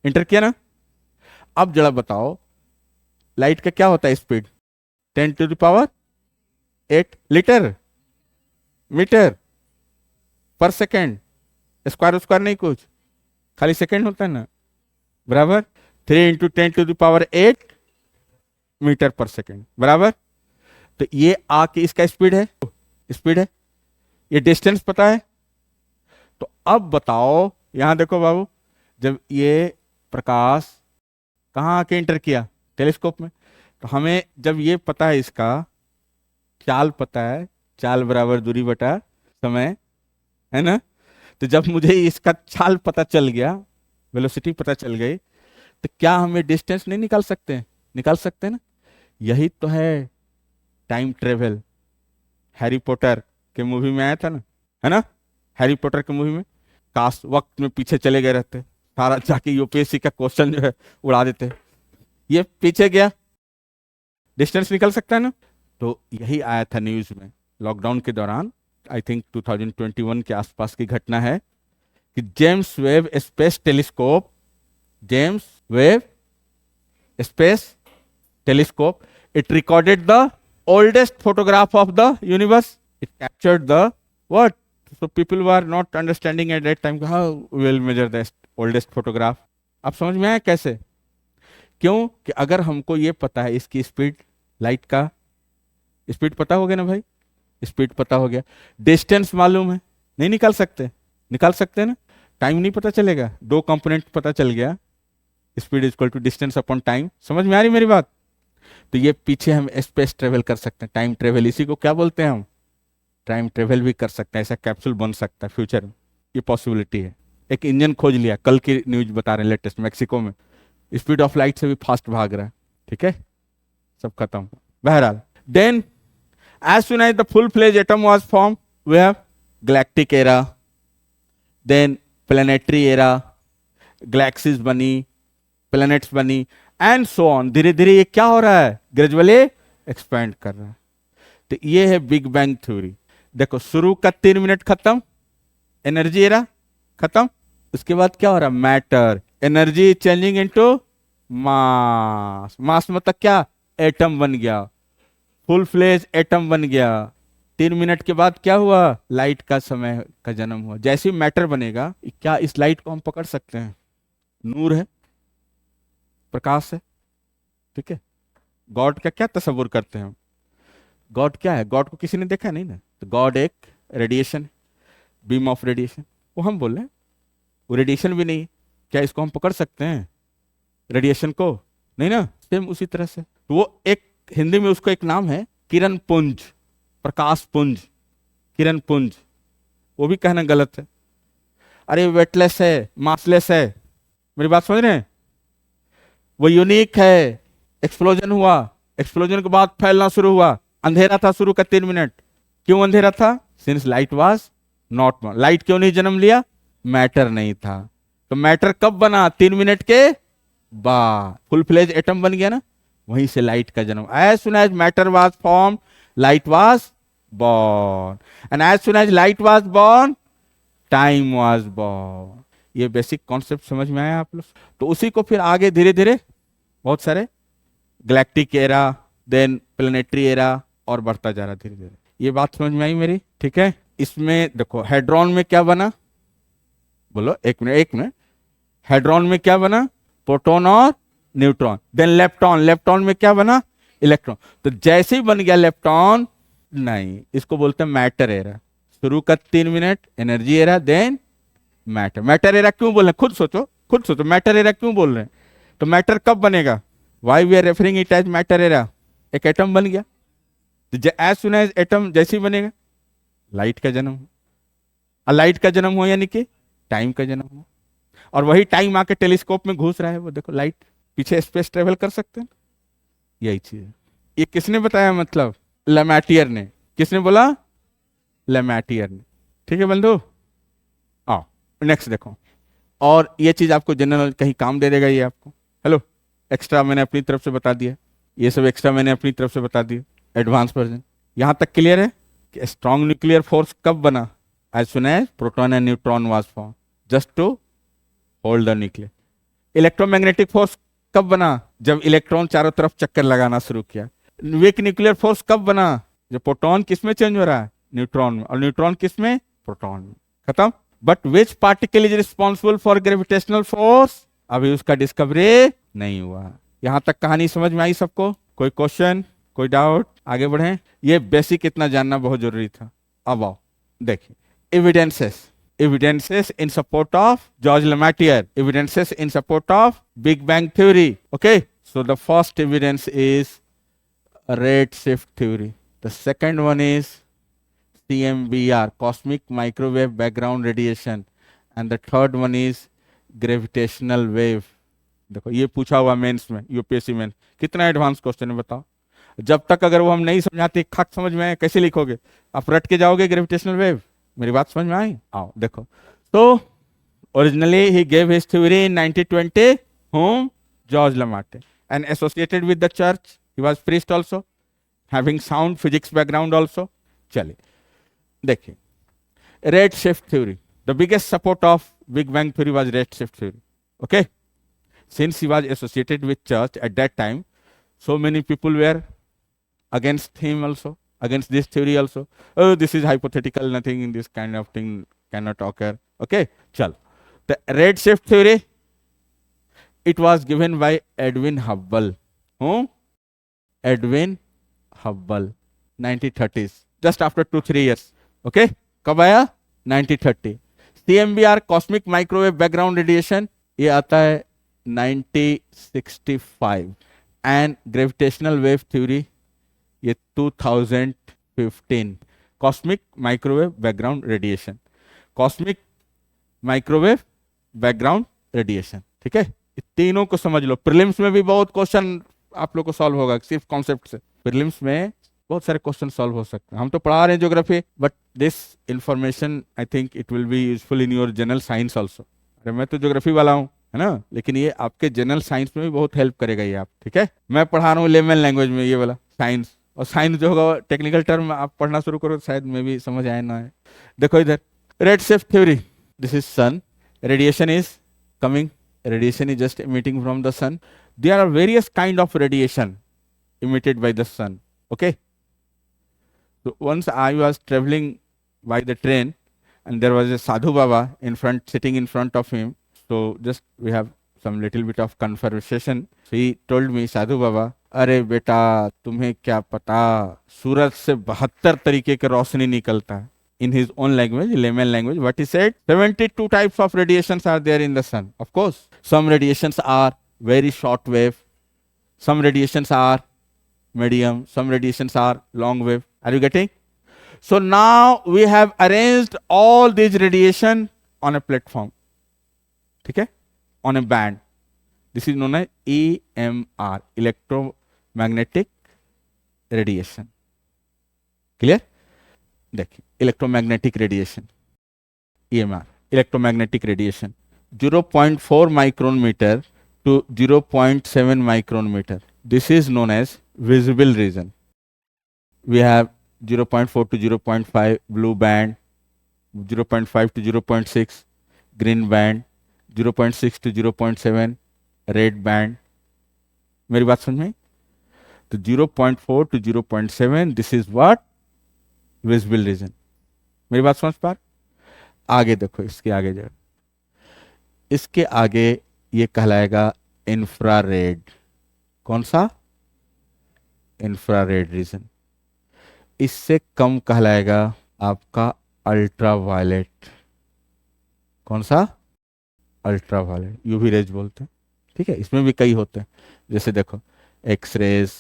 inter किया ना. अब जरा बताओ, लाइट का क्या होता है स्पीड? 10⁸ लीटर मीटर पर सेकेंड. स्क्वायर नहीं कुछ, खाली सेकेंड होता है ना, बराबर. 3 × 10⁸ मीटर पर सेकेंड, बराबर. तो ये आके इसका स्पीड है, स्पीड है. ये डिस्टेंस पता है. तो अब बताओ, यहां देखो बाबू, जब ये प्रकाश कहाँ आके इंटर किया? टेलीस्कोप में. तो हमें जब ये पता है, इसका चाल पता है, चाल बराबर दूरी बटा समय, है ना. तो जब मुझे इसका चाल पता चल गया, वेलोसिटी पता चल गई, तो क्या हमें डिस्टेंस नहीं निकाल सकते? निकाल सकते ना. यही तो है टाइम ट्रेवल. हैरी पॉटर के मूवी में आया था ना, है ना. हैरी पॉटर के मूवी में काश वक्त में पीछे चले गए रहते, सारा जाके यूपीएससी का क्वेश्चन जो है उड़ा देते. ये पीछे गया, डिस्टेंस निकल सकता है ना. तो यही आया था न्यूज में लॉकडाउन के दौरान. आई थिंक 2021 के आसपास की घटना है कि James Webb space telescope, James Webb space telescope, it recorded the oldest photograph of the universe. It captured the what? So people were not understanding at that time how we will measure the oldest photograph. अब समझ में आया कैसे? क्यों कि अगर हमको ये पता है इसकी स्पीड, लाइट का स्पीड पता हो गया ना भाई, स्पीड पता हो गया, डिस्टेंस मालूम है, नहीं निकाल सकते? निकाल सकते हैं ना. टाइम नहीं पता चलेगा, 2 कंपोनेंट पता चल गया, speed is equal to distance upon time. समझ में आ रही मेरी बात? तो ये पीछे हम स्पेस ट्रेवल कर सकते हैं, टाइम ट्रेवल, इसी को क्या बोलते हैं हम, टाइम ट्रेवल भी कर सकते हैं, ऐसा कैप्सूल बन सकता है फ्यूचर में, ये पॉसिबिलिटी है। एक इंजन खोज लिया, कल की न्यूज बता रहे हैं लेटेस्ट, मैक्सिको में स्पीड ऑफ लाइट से भी फास्ट भाग रहा है, ठीक है, सब खत्म। बहरहाल, then as soon as the full fledge atom was form, we have galactic era, then planetary era, galaxies बनी, प्लैनेट्स बनी, एंड सो ऑन। धीरे धीरे ये क्या हो रहा है, ग्रेजुअली एक्सपेंड कर रहा है। तो ये है बिग बैंग थ्योरी। देखो, शुरू का 3 मिनट खत्म, एनर्जी एरा खत्म, उसके बाद क्या हो रहा है, matter, energy changing into mass, mass मतलब क्या, एटम बन गया, फुल फ्लेज एटम बन गया। 3 मिनट के बाद क्या हुआ, लाइट का समय का जन्म हुआ। जैसे ही मैटर बनेगा, क्या इस लाइट को हम पकड़ सकते हैं, नूर है, प्रकाश है, ठीक है। गॉड का क्या तस्वुर करते हैं हम, गॉड क्या है, गॉड को किसी ने देखा नहीं ना, तो गॉड एक रेडिएशन, बीम ऑफ रेडिएशन, वो हम बोल रहे हैं, वो रेडिएशन भी नहीं है, क्या इसको हम पकड़ सकते हैं रेडिएशन को, नहीं ना। सेम उसी तरह से, तो वो एक हिंदी में उसको एक नाम है किरण पुंज, प्रकाश पुंज, किरण पुंज, वो भी कहना गलत है। अरे वेटलेस है, मासलेस है, मेरी बात समझ रहे हैं, वो यूनिक है, एक्सप्लोजन हुआ, एक्सप्लोजन के बाद फैलना शुरू हुआ, अंधेरा था शुरू का 3 मिनट, क्यों अंधेरा था, since light was not, light क्यों नहीं जन्म लिया, मैटर नहीं था। तो मैटर कब बना, 3 मिनट के बाद, फुल फ्लेज एटम बन गया ना, वहीं से लाइट का जन्म। As soon as matter was form, light was born, and as soon as light was born, time was born। ये बेसिक कॉन्सेप्ट समझ में आया आप लोग। तो उसी को फिर आगे धीरे धीरे बहुत सारे galactic era, then planetary era, और बढ़ता जा रहा धीरे धीरे। ये बात समझ में आई मेरी, ठीक है। इसमें देखो, हेड्रॉन में क्या बना, बोलो, एक मिनट एक मिनट, हेड्रॉन में क्या बना, प्रोटॉन और न्यूट्रॉन। देन लेप्टॉन, लेप्टॉन में क्या बना, इलेक्ट्रॉन। तो जैसे ही बन गया लेप्टॉन, नहीं, इसको बोलते हैं मैटर एरा। शुरू का 3 minute energy era, then matter. Matter era क्यों बोल रहे हैं, खुद सोचो, खुद सोचो, मैटर एरा क्यों बोल रहे हैं। तो मैटर कब बनेगा, why we are referring it as matter era, एक एटम बन गया, तो एज सुन एज एटम जैसे ही बनेगा, लाइट का जन्म हो, और लाइट का जन्म हो यानी कि टाइम का जन्म हो, और वही टाइम आके टेलीस्कोप में घुस रहा है, वो देखो लाइट पीछे स्पेस ट्रेवल कर सकते हैं, यही चीज है। ये किसने बताया, मतलब लेमैटियर ने। किसने बोला, लेमैटियर ने, ठीक है बंधु। आओ नेक्स्ट देखो, और ये चीज आपको जनरल कहीं काम दे देगा ये आपको। हेलो, एक्स्ट्रा मैंने अपनी तरफ से बता दिया, ये सब एक्स्ट्रा मैंने अपनी तरफ से बता दिया, एडवांस वर्जन। यहां तक क्लियर है कि स्ट्रॉन्ग न्यूक्लियर फोर्स कब बना, as soon as proton and neutron was form, just to hold the nuclear. Electromagnetic force कब बना, जब इलेक्ट्रॉन चारों तरफ चक्कर लगाना शुरू किया। वीक न्यूक्लियर फोर्स कब बना, जब प्रोटॉन किसमें चेंज हो रहा है, न्यूट्रॉन में, और न्यूट्रॉन किसमें, प्रोटॉन में, खत्म। But which particle is responsible for gravitational force, अभी उसका डिस्कवरी नहीं हुआ। यहां तक कहानी समझ में आई सबको, कोई क्वेश्चन, कोई डाउट, आगे बढ़े। ये बेसिक इतना जानना बहुत जरूरी था। अब आओ देखिए, evidences, evidences in support of George Lemaitre, evidences in support of Big Bang theory. Okay, so the first evidence is redshift theory. The second one is CMBR, cosmic microwave background radiation, and the third one is gravitational wave. देखो ये पूछा हुआ mains में, UPSC में, कितना advance question है बताओ। जब तक अगर वो हम नहीं समझाते, खाक समझ में आए, कैसे लिखोगे आप, रट के जाओगे ग्रेविटेशनल वेव। मेरी बात समझ में आई, आओ देखो। तो originally he gave his theory in 1920, whom George Lemaitre, and associated with the church, he was priest also, having sound physics background also। चलिए देखिए, red shift theory, the biggest support of big bang theory was red shift theory. Okay, since he was associated with church at that time, so many people were against him also, against this theory also. Oh, this is hypothetical, nothing in this kind of thing cannot occur. Okay, chal. The redshift theory, it was given by Edwin Hubble. Who? Edwin Hubble, 1930s, just after 2-3 years. Okay, कब आया, 1930। CMBR, cosmic microwave background radiation, ये आता है 1965, and gravitational wave theory, ये 2015, cosmic microwave background radiation, cosmic microwave background radiation, ठीक है। ये तीनों को समझ लो। प्रीलिम्स में भी बहुत क्वेश्चन आप लोग को सॉल्व होगा सिर्फ कॉन्सेप्ट से। प्रीलिम्स में बहुत सारे क्वेश्चन सॉल्व हो सकते हैं। हम तो पढ़ा रहे हैं geography, but this information I think it will be useful in your general science also. अरे मैं तो ज्योग्राफी वाला हूँ, है ना, लेकिन ये आपके जनरल साइंस में भी बहुत हेल्प करेगा ये आप, ठीक है। मैं पढ़ा रहा हूँ लेमन लैंग्वेज में ये वाला साइंस, और साइंस जो होगा टेक्निकल टर्म आप पढ़ना शुरू करो, शायद में भी समझ आए ना आए। देखो इधर, red shift theory, this is sun, radiation is coming, radiation is just emitting from the sun. There are various kind of radiation emitted by the sun, okay. So once I was traveling by the train and there was a sadhu baba in front, sitting in front of him, so just we have some little bit of conversation. So he told me, sadhu baba, अरे बेटा तुम्हें क्या पता, सूरज से 72 तरीके के रोशनी निकलता है। In his own language, layman language, what he said, 72 types of radiations are there in the sun. Of course, some radiations are very short wave, some radiations are medium, some radiations are long wave. Are you getting? So now we have arranged all these radiation on a platform, okay, on a band. This is known as EMR, electromagnetic radiation. Clear? देखिए, electromagnetic radiation, EMR, electromagnetic radiation 0.4 micron metre to 0.7 micron metre, this is known as visible region. We have 0.4 to 0.5 blue band, 0.5 to 0.6 green band, 0.6 to 0.7 red band. मेरी बात समझ में? तो 0.4 to 0.7 this is what, visible region. मेरी बात समझ पा? आगे देखो, इसके आगे जाओ, इसके आगे ये कहलाएगा इंफ्रारेड। कौन सा? Infrared reason. इससे कम कहलाएगा आपका अल्ट्रावायलेट। कौन सा? अल्ट्रावायलेट, यूवी रेज बोलते हैं, ठीक है। इसमें भी कई होते हैं, जैसे देखो X rays,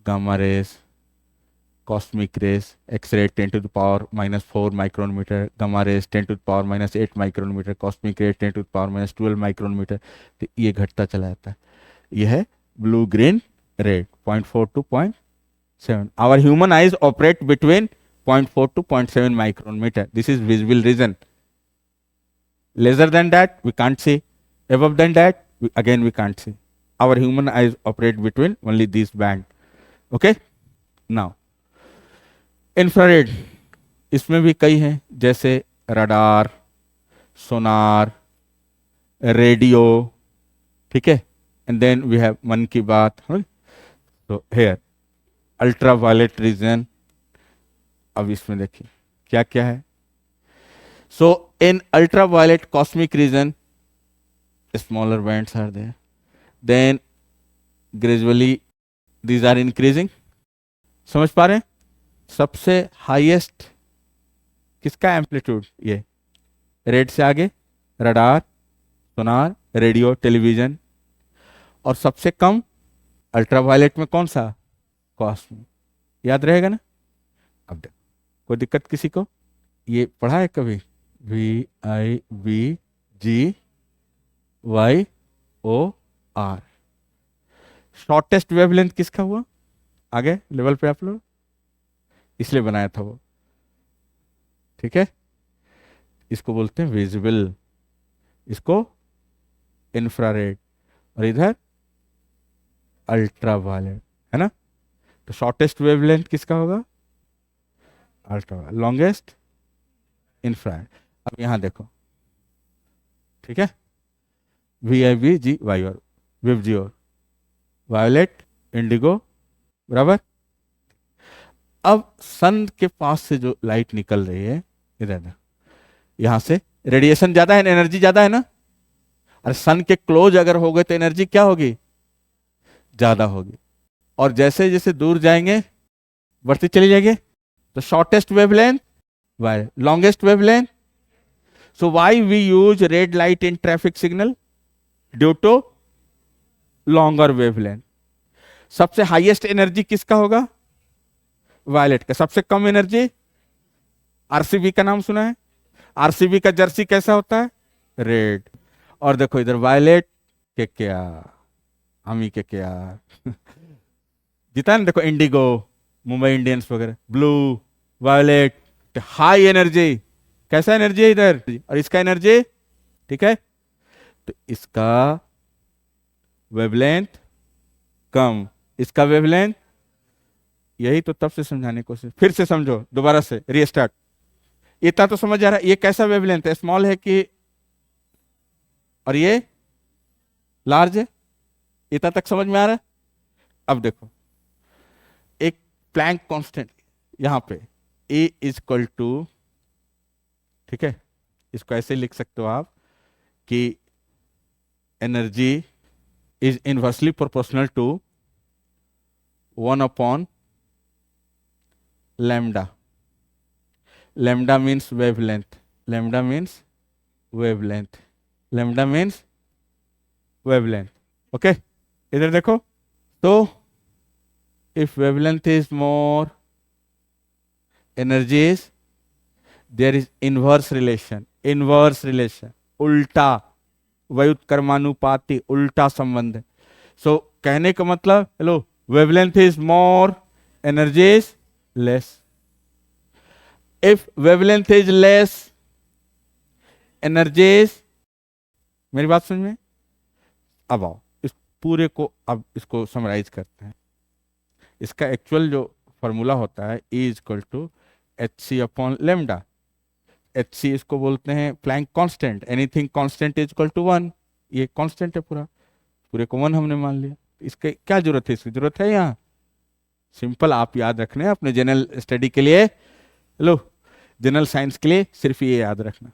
gamma rays, cosmic rays, X-ray 10 to the power minus 4 micrometer, gamma rays 10 to the power minus 8 micrometer, cosmic rays 10 to the power minus 12 micrometer। तो ये घटता चला जाता है। ये है blue green red, 0.4 to 0.7। Our human eyes operate between 0.4 to 0.7 micrometer. This is visible region. Lesser than that we can't see, above than that again we can't see. Our human eyes operate between only this band, okay। Now infrared, इसमें भी कई हैं, जैसे radar, सोनार, radio, ठीक है। And then we have मन की बात, तो हेयर अल्ट्रावायलेट रीजन। अब इसमें देखिए क्या क्या है। So in ultraviolet cosmic region smaller bands are there, then gradually these are increasing. समझ पा रहे हैं? सबसे हाईएस्ट किसका एम्पलीट्यूड? ये रेड से आगे रडार, सोनार, रेडियो, टेलीविजन, और सबसे कम अल्ट्रावायलेट में कौन सा? कॉस्मिक। याद रहेगा ना? अब देखो, कोई दिक्कत किसी को? ये पढ़ा है कभी? VIBGYOR। शॉर्टेस्ट वेवलेंथ किसका हुआ आगे लेवल पे आप लोग? इसलिए बनाया था वो, ठीक है। इसको बोलते हैं विजिबल, इसको इंफ्रारेड, और इधर अल्ट्रावायलेट, है ना। तो शॉर्टेस्ट वेवलेंथ किसका होगा? Ultraviolet, longest infrared. अब यहां देखो, ठीक है, VIBGYOR, विबजियोर, वायलेट, इंडिगो, बराबर। अब सन के पास से जो लाइट निकल रही है, इधर यहां से रेडिएशन ज्यादा है, एनर्जी ज्यादा है ना। और सन के क्लोज अगर हो गए तो एनर्जी क्या होगी? ज्यादा होगी। और जैसे जैसे दूर जाएंगे बढ़ती चली जाएगी। तो shortest wavelength why, longest wavelength. So why we use red light in traffic signal? Due to longer wavelength. सबसे हाईएस्ट एनर्जी किसका होगा? वायलेट का। सबसे कम एनर्जी? आरसीबी का नाम सुना है? आरसीबी का जर्सी कैसा होता है? रेड। और देखो इधर वायलेट के क्या, हम ही के क्या जीता है ना, देखो इंडिगो, मुंबई इंडियंस वगैरह, ब्लू, वायलेट, हाई एनर्जी। कैसा एनर्जी है इधर, और इसका एनर्जी, ठीक है, तो इसका वेवलेंथ कम, इसका वेवलेंथ, यही तो तब से समझाने की कोशिश, फिर से समझो दोबारा से रीस्टार्ट। इतना तो समझ आ रहा है ये कैसा वेवलेंथ है, स्मॉल है कि, और ये लार्ज है, इतना तक समझ में आ रहा है? अब देखो एक प्लैंक कांस्टेंट यहां पे ए इज इक्वल टू, ठीक है, इसको ऐसे लिख सकते हो आप कि energy is inversely proportional to 1 upon lambda. Lambda means wavelength. Lambda means wavelength. Lambda means wavelength. Okay, इधर देखो, तो if wavelength is more, energy is, there is inverse relation. Inverse relation, उल्टा, व्युत्क्रमानुपाती, उल्टा संबंध। सो कहने का मतलब, hello, wavelength is more, energy is less. If wavelength is less, energy is, मेरी बात समझ में? अब आओ इस पूरे को, अब इसको समराइज करते हैं। इसका एक्चुअल जो फॉर्मूला होता है E is equal to h c upon lambda. H c इसको बोलते हैं Planck constant, anything constant is equal to 1। ये कांस्टेंट है पूरा, पूरे को 1 हमने मान लिया। इसके क्या जरूरत है, इसकी जरूरत है यहाँ, सिंपल आप याद रखने अपने जनरल स्टडी के लिए, लो जनरल साइंस के लिए सिर्फ ये याद रखना,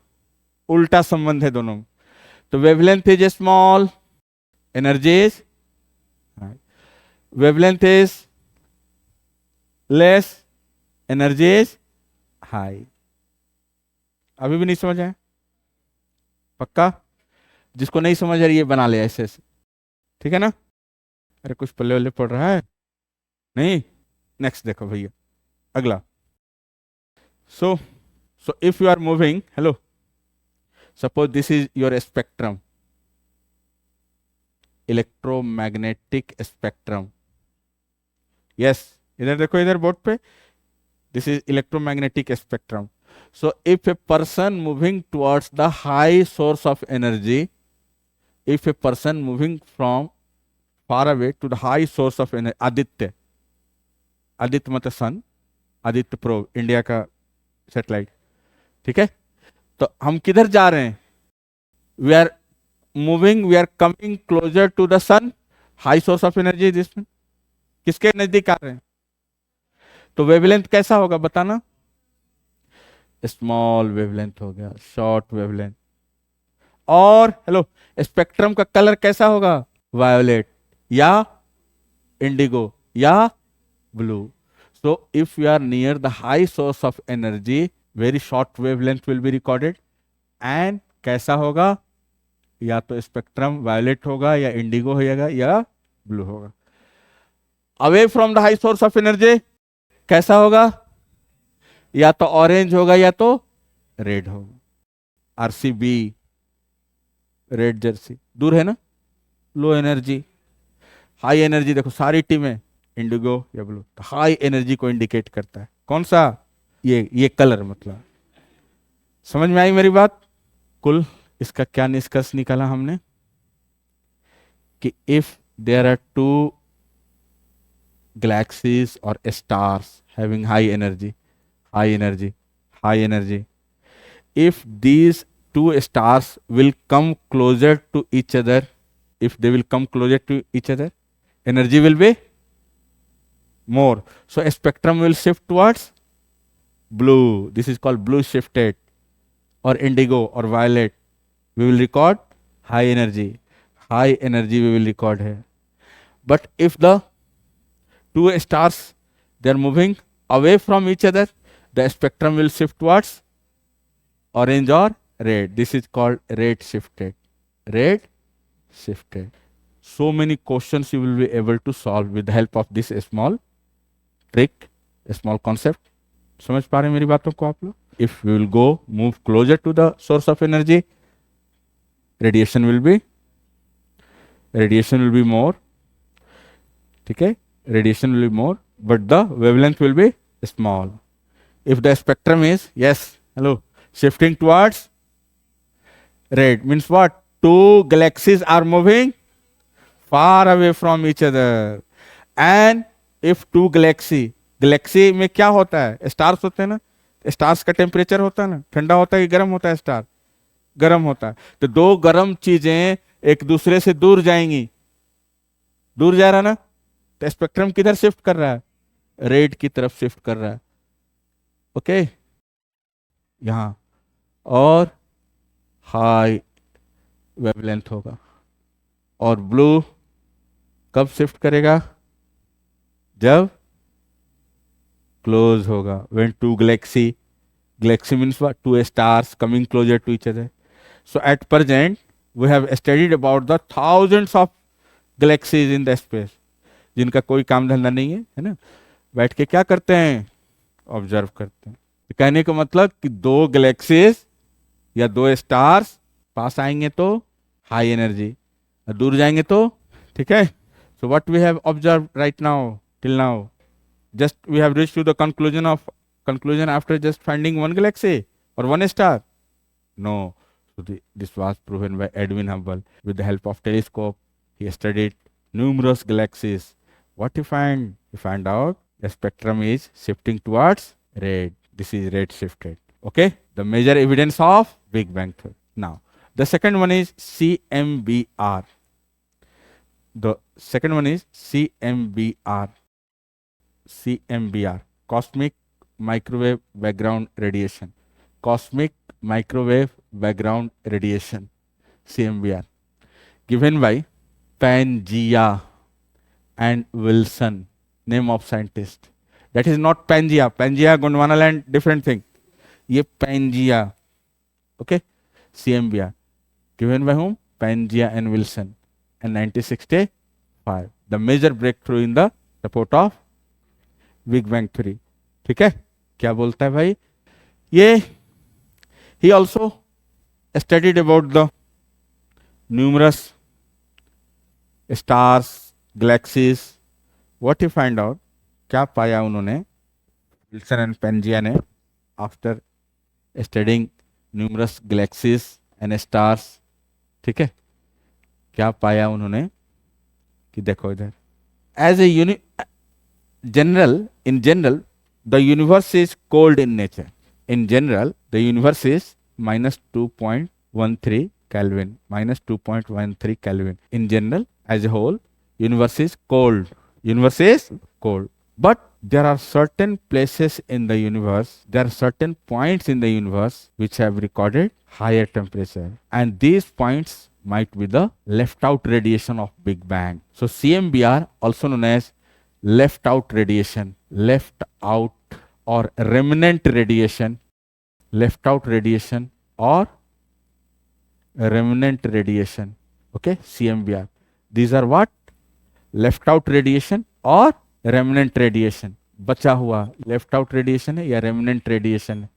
उल्टा संबंध है दोनों में। तो wavelength is small, energy is, wavelength is less, energy is high. अभी भी नहीं समझ आया? पक्का? जिसको नहीं समझ आ रही है बना ले ऐसे ऐसे, ठीक है ना? अरे कुछ पल्ले वल्ले पड़ रहा है नहीं? नेक्स्ट देखो भैया, अगला। So if you are moving, hello, suppose this is your spectrum, electromagnetic spectrum. Yes, इधर देखो, इधर बोर्ड पे, this is electromagnetic spectrum. So if a person moving towards the high source of energy, if a person moving from far away to the high source of energy, Aditya, Aditya मतलब sun, Aditya probe, India का satellite, ठीक है, तो हम किधर जा रहे हैं? We are moving, we are coming closer to the sun, high source of energy जिसमें, किसके नजदीक आ रहे हैं? तो वेवलेंथ कैसा होगा बताना? स्मॉल वेवलेंथ हो गया, शॉर्ट वेवलेंथ। और हेलो, स्पेक्ट्रम का कलर कैसा होगा? वायोलेट या इंडिगो या blue. So if you are near the high source of energy, very short wavelength will be recorded, and कैसा होगा? या तो स्पेक्ट्रम वायोलेट होगा, या इंडिगो होगा, या ब्लू होगा। Away from the high source of energy कैसा होगा? या तो ऑरेंज होगा या तो रेड होगा। आरसीबी, रेड जर्सी, दूर है ना, लो एनर्जी। हाई एनर्जी देखो सारी टीमें इंडिगो या ब्लू, तो हाई एनर्जी को इंडिकेट करता है कौन सा? ये कलर। मतलब समझ में आई मेरी बात? कुल इसका क्या निष्कर्ष निकाला हमने कि if there are two galaxies और stars having high energy, high energy, high energy, if these two stars will come closer to each other, if they will come closer to each other, energy will be more, so a spectrum will shift towards blue. This is called blue shifted, or indigo or violet. We will record high energy, high energy we will record here. But if the two stars, they are moving away from each other, the spectrum will shift towards orange or red. This is called red shifted. Red shifted. so many questions you will be able to solve with the help of this small trick, a small concept. समझ पा रहे हैं मेरी बातों को आप लोग? If we will go move closer to the source of energy, radiation will be more. ठीक है, radiation will be more, but the wavelength will be small. If the spectrum is, yes, hello, shifting towards red, means what? Two galaxies are moving far away from each other. And if two galaxy में क्या होता है? Stars होते हैं ना. Stars का temperature होता है ना, ठंडा होता है कि गर्म होता है? स्टार गर्म होता है. तो दो गर्म चीजें एक दूसरे से दूर जाएंगी, दूर जा रहा ना, तो स्पेक्ट्रम किधर शिफ्ट कर रहा है? रेड की तरफ शिफ्ट कर रहा है. ओके, यहां और हाई वेवलेंथ होगा. और ब्लू कब शिफ्ट करेगा? जब क्लोज होगा. when two galaxy means what? Two stars coming closer to each other. So at present we have studied about the thousands of galaxies in the space, जिनका कोई काम धंधा नहीं है ना, बैठ के क्या करते हैं? ऑब्जर्व करते हैं. तो कहने का मतलब कि दो गैलेक्सीज या दो स्टार्स पास आएंगे तो हाई एनर्जी, दूर जाएंगे तो, ठीक है. So what we have observe right now, till now, just we have reached to the conclusion after just finding one galaxy or one star? No. So this was proven by Edwin Hubble with the help of telescope. He studied numerous galaxies. What he find? He found out the spectrum is shifting towards red. This is red shifted. Okay, the major evidence of Big Bang theory. Now the second one is CMBR. The second one is CMBR. CMBR, cosmic microwave background radiation. Cosmic microwave background radiation, CMBR, given by Pangea and Wilson, name of scientist. That is not Pangea. Pangea, Gondwana land, different thing. ये Pangea. Okay, CMBR, given by whom? Pangea and Wilson in 1965. The major breakthrough in the support of big bang theory. ठीक है, क्या बोलता है भाई ये? He also studied about the numerous stars, galaxies. What he find out, क्या पाया उन्होंने, विल्सन एंड पेंजिया ने, after studying numerous galaxies and stars? ठीक है, क्या पाया उन्होंने कि देखो इधर, as a in general, the universe is cold in nature. In general, the universe is minus 2.13 Kelvin, minus 2.13 Kelvin. In general, as a whole, universe is cold. Universe is cold. But there are certain places in the universe, there are certain points in the universe which have recorded higher temperature. And these points might be the left out radiation of Big Bang. So CMBR, also known as left out radiation, left out or remnant radiation, left out radiation or remnant radiation. Okay, CMBR. These are what? Left out radiation or remnant radiation. बचा हुआ left out radiation है या remnant radiation है?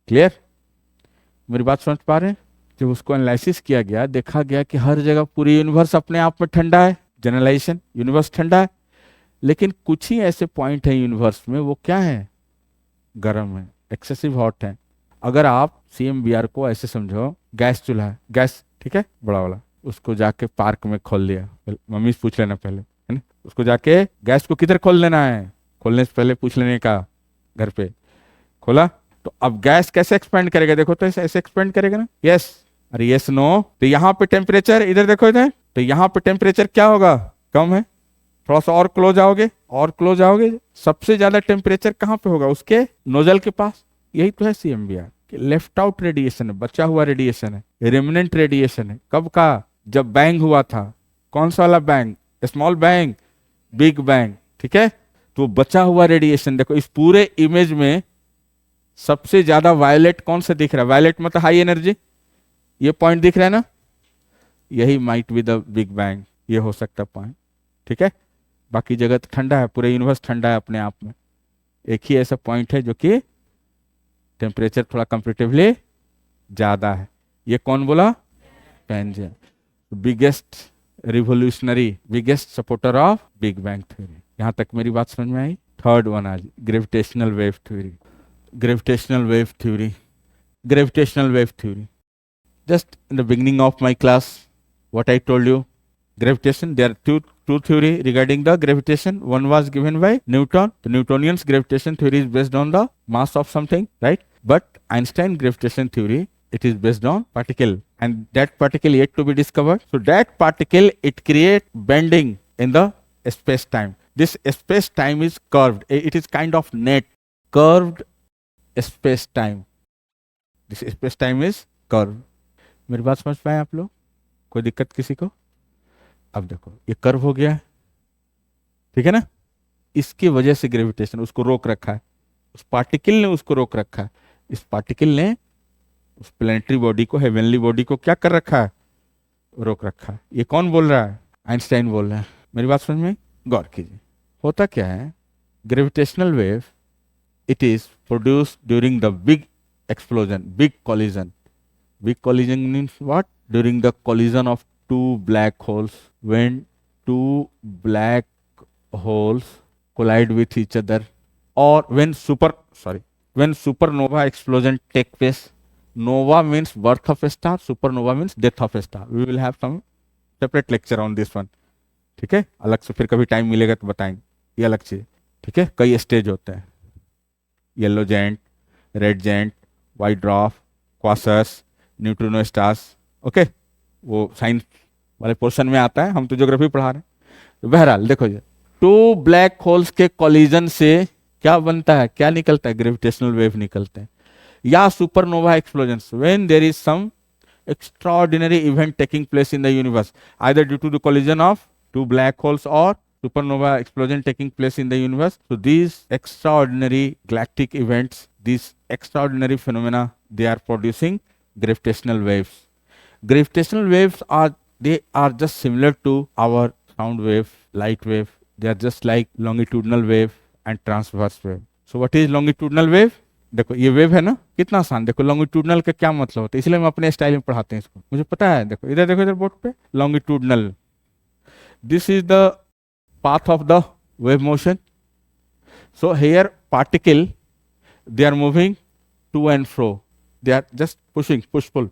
Clear, मेरी बात समझ पा रहे हैं? जब उसको एनालिसिस किया गया, देखा गया कि हर जगह पूरी यूनिवर्स अपने आप में ठंडा है. जनरलाइजेशन, यूनिवर्स ठंडा है, लेकिन कुछ ही ऐसे पॉइंट हैं यूनिवर्स में वो क्या है? गर्म है, एक्सेसिव हॉट है. अगर आप CMBR को ऐसे समझो, गैस चूल्हा है, गैस, ठीक है, बड़ा वाला, उसको जाके पार्क में खोल लिया. मम्मी से पूछ लेना पहले, है ना, उसको जाके गैस को किधर खोल लेना है, खोलने से पहले पूछ लेने का, घर पे खोला तो अब गैस कैसे एक्सपेंड करेगा? देखो तो ऐसे एक्सपेंड करेगा ना. यस, अरे यस नो. तो यहाँ पे टेम्परेचर, इधर देखो इधर, तो यहाँ पे टेम्परेचर क्या होगा? कम है. थोड़ा सा और क्लोज आओगे, और क्लोज आओगे, सबसे ज्यादा टेम्परेचर कहाँ पे होगा? उसके नोजल के पास. यही तो है CMBR. लेफ्ट आउट रेडिएशन है, बचा हुआ रेडिएशन है, रेमिनेंट रेडिएशन है. कब का? जब बैंग हुआ था. कौन सा वाला bang? Small bang, big bang. ठीक है, तो बचा हुआ रेडिएशन. देखो इस पूरे इमेज में सबसे ज्यादा वायलेट कौन सा दिख रहा है? वायलेट मतलब हाई एनर्जी. ये पॉइंट दिख रहा है ना, यही might be the big bang, ये हो सकता पॉइंट। ठीक है, बाकी जगत ठंडा है, पूरे यूनिवर्स ठंडा है अपने आप में, एक ही ऐसा पॉइंट है जो कि टेम्परेचर थोड़ा कंपेरेटिवली ज्यादा है। ये कौन बोला? Penzias, biggest revolutionary, biggest supporter of big bang theory. यहां तक मेरी बात समझ में आई? थर्ड वन आज gravitational wave theory. Gravitational wave theory, gravitational wave theory, just in the beginning of my class what I told you, gravitation, there are two theory regarding the gravitation. One was given by Newton. The Newtonian's gravitation theory is based on the mass of something, right? But Einstein gravitation theory, it is based on particle, and that particle yet to be discovered. So that particle, it create bending in the space time. This space time is curved, it is kind of net, curved space time. This space time is curved. मेरी बात समझ पाए आप लोग? कोई दिक्कत किसी को? अब देखो ये कर्व हो गया है, ठीक है ना, इसकी वजह से ग्रेविटेशन उसको रोक रखा है, उस पार्टिकल ने उसको रोक रखा है। इस पार्टिकल ने उस प्लैनेटरी बॉडी को, हेवनली बॉडी को क्या कर रखा है? रोक रखा है। ये कौन बोल रहा है? आइंस्टाइन बोल रहा है। मेरी बात समझ में? गौर कीजिए, होता क्या है, gravitational wave it is produced during the big explosion, big collision. Big collision means what? During the collision of two black holes. When two black holes collide with each other, or when supernova explosion take place. Nova means birth of a star, supernova means death of a star. We will have some separate lecture on this one. ठीक है, अलग से फिर कभी time मिलेगा तो बताएंगे, ये अलग चीज। ठीक है, कई स्टेज होते हैं, yellow giant, red giant, white dwarf, quasars, neutrino stars. Okay, वो साइंस वाले पोर्शन में आता है, हम तो ज्योग्राफी पढ़ा रहे हैं। तो बहरहाल देखो ये टू ब्लैक होल्स के कॉलिजन से क्या बनता है, क्या निकलता है? ग्रेविटेशनल वेव निकलते हैं, या supernova explosion, when there is some extraordinary event taking place in the universe, either due to the collision of two black holes or supernova explosion taking place in the universe. So these extraordinary galactic events, these extraordinary phenomena, they are producing gravitational waves. Gravitational waves they are just similar to our sound wave, light wave. They are just like longitudinal wave and transverse wave. So what is longitudinal wave? देखो ये wave है ना, कितना आसान। देखो longitudinal का क्या मतलब होता है, इसलिए हम अपने स्टाइल में पढ़ाते हैं इसको, मुझे पता है। देखो इधर बोर्ड पे longitudinal, this is the path of the wave motion. So here particle, they are moving to and fro, they are just pushing, push pull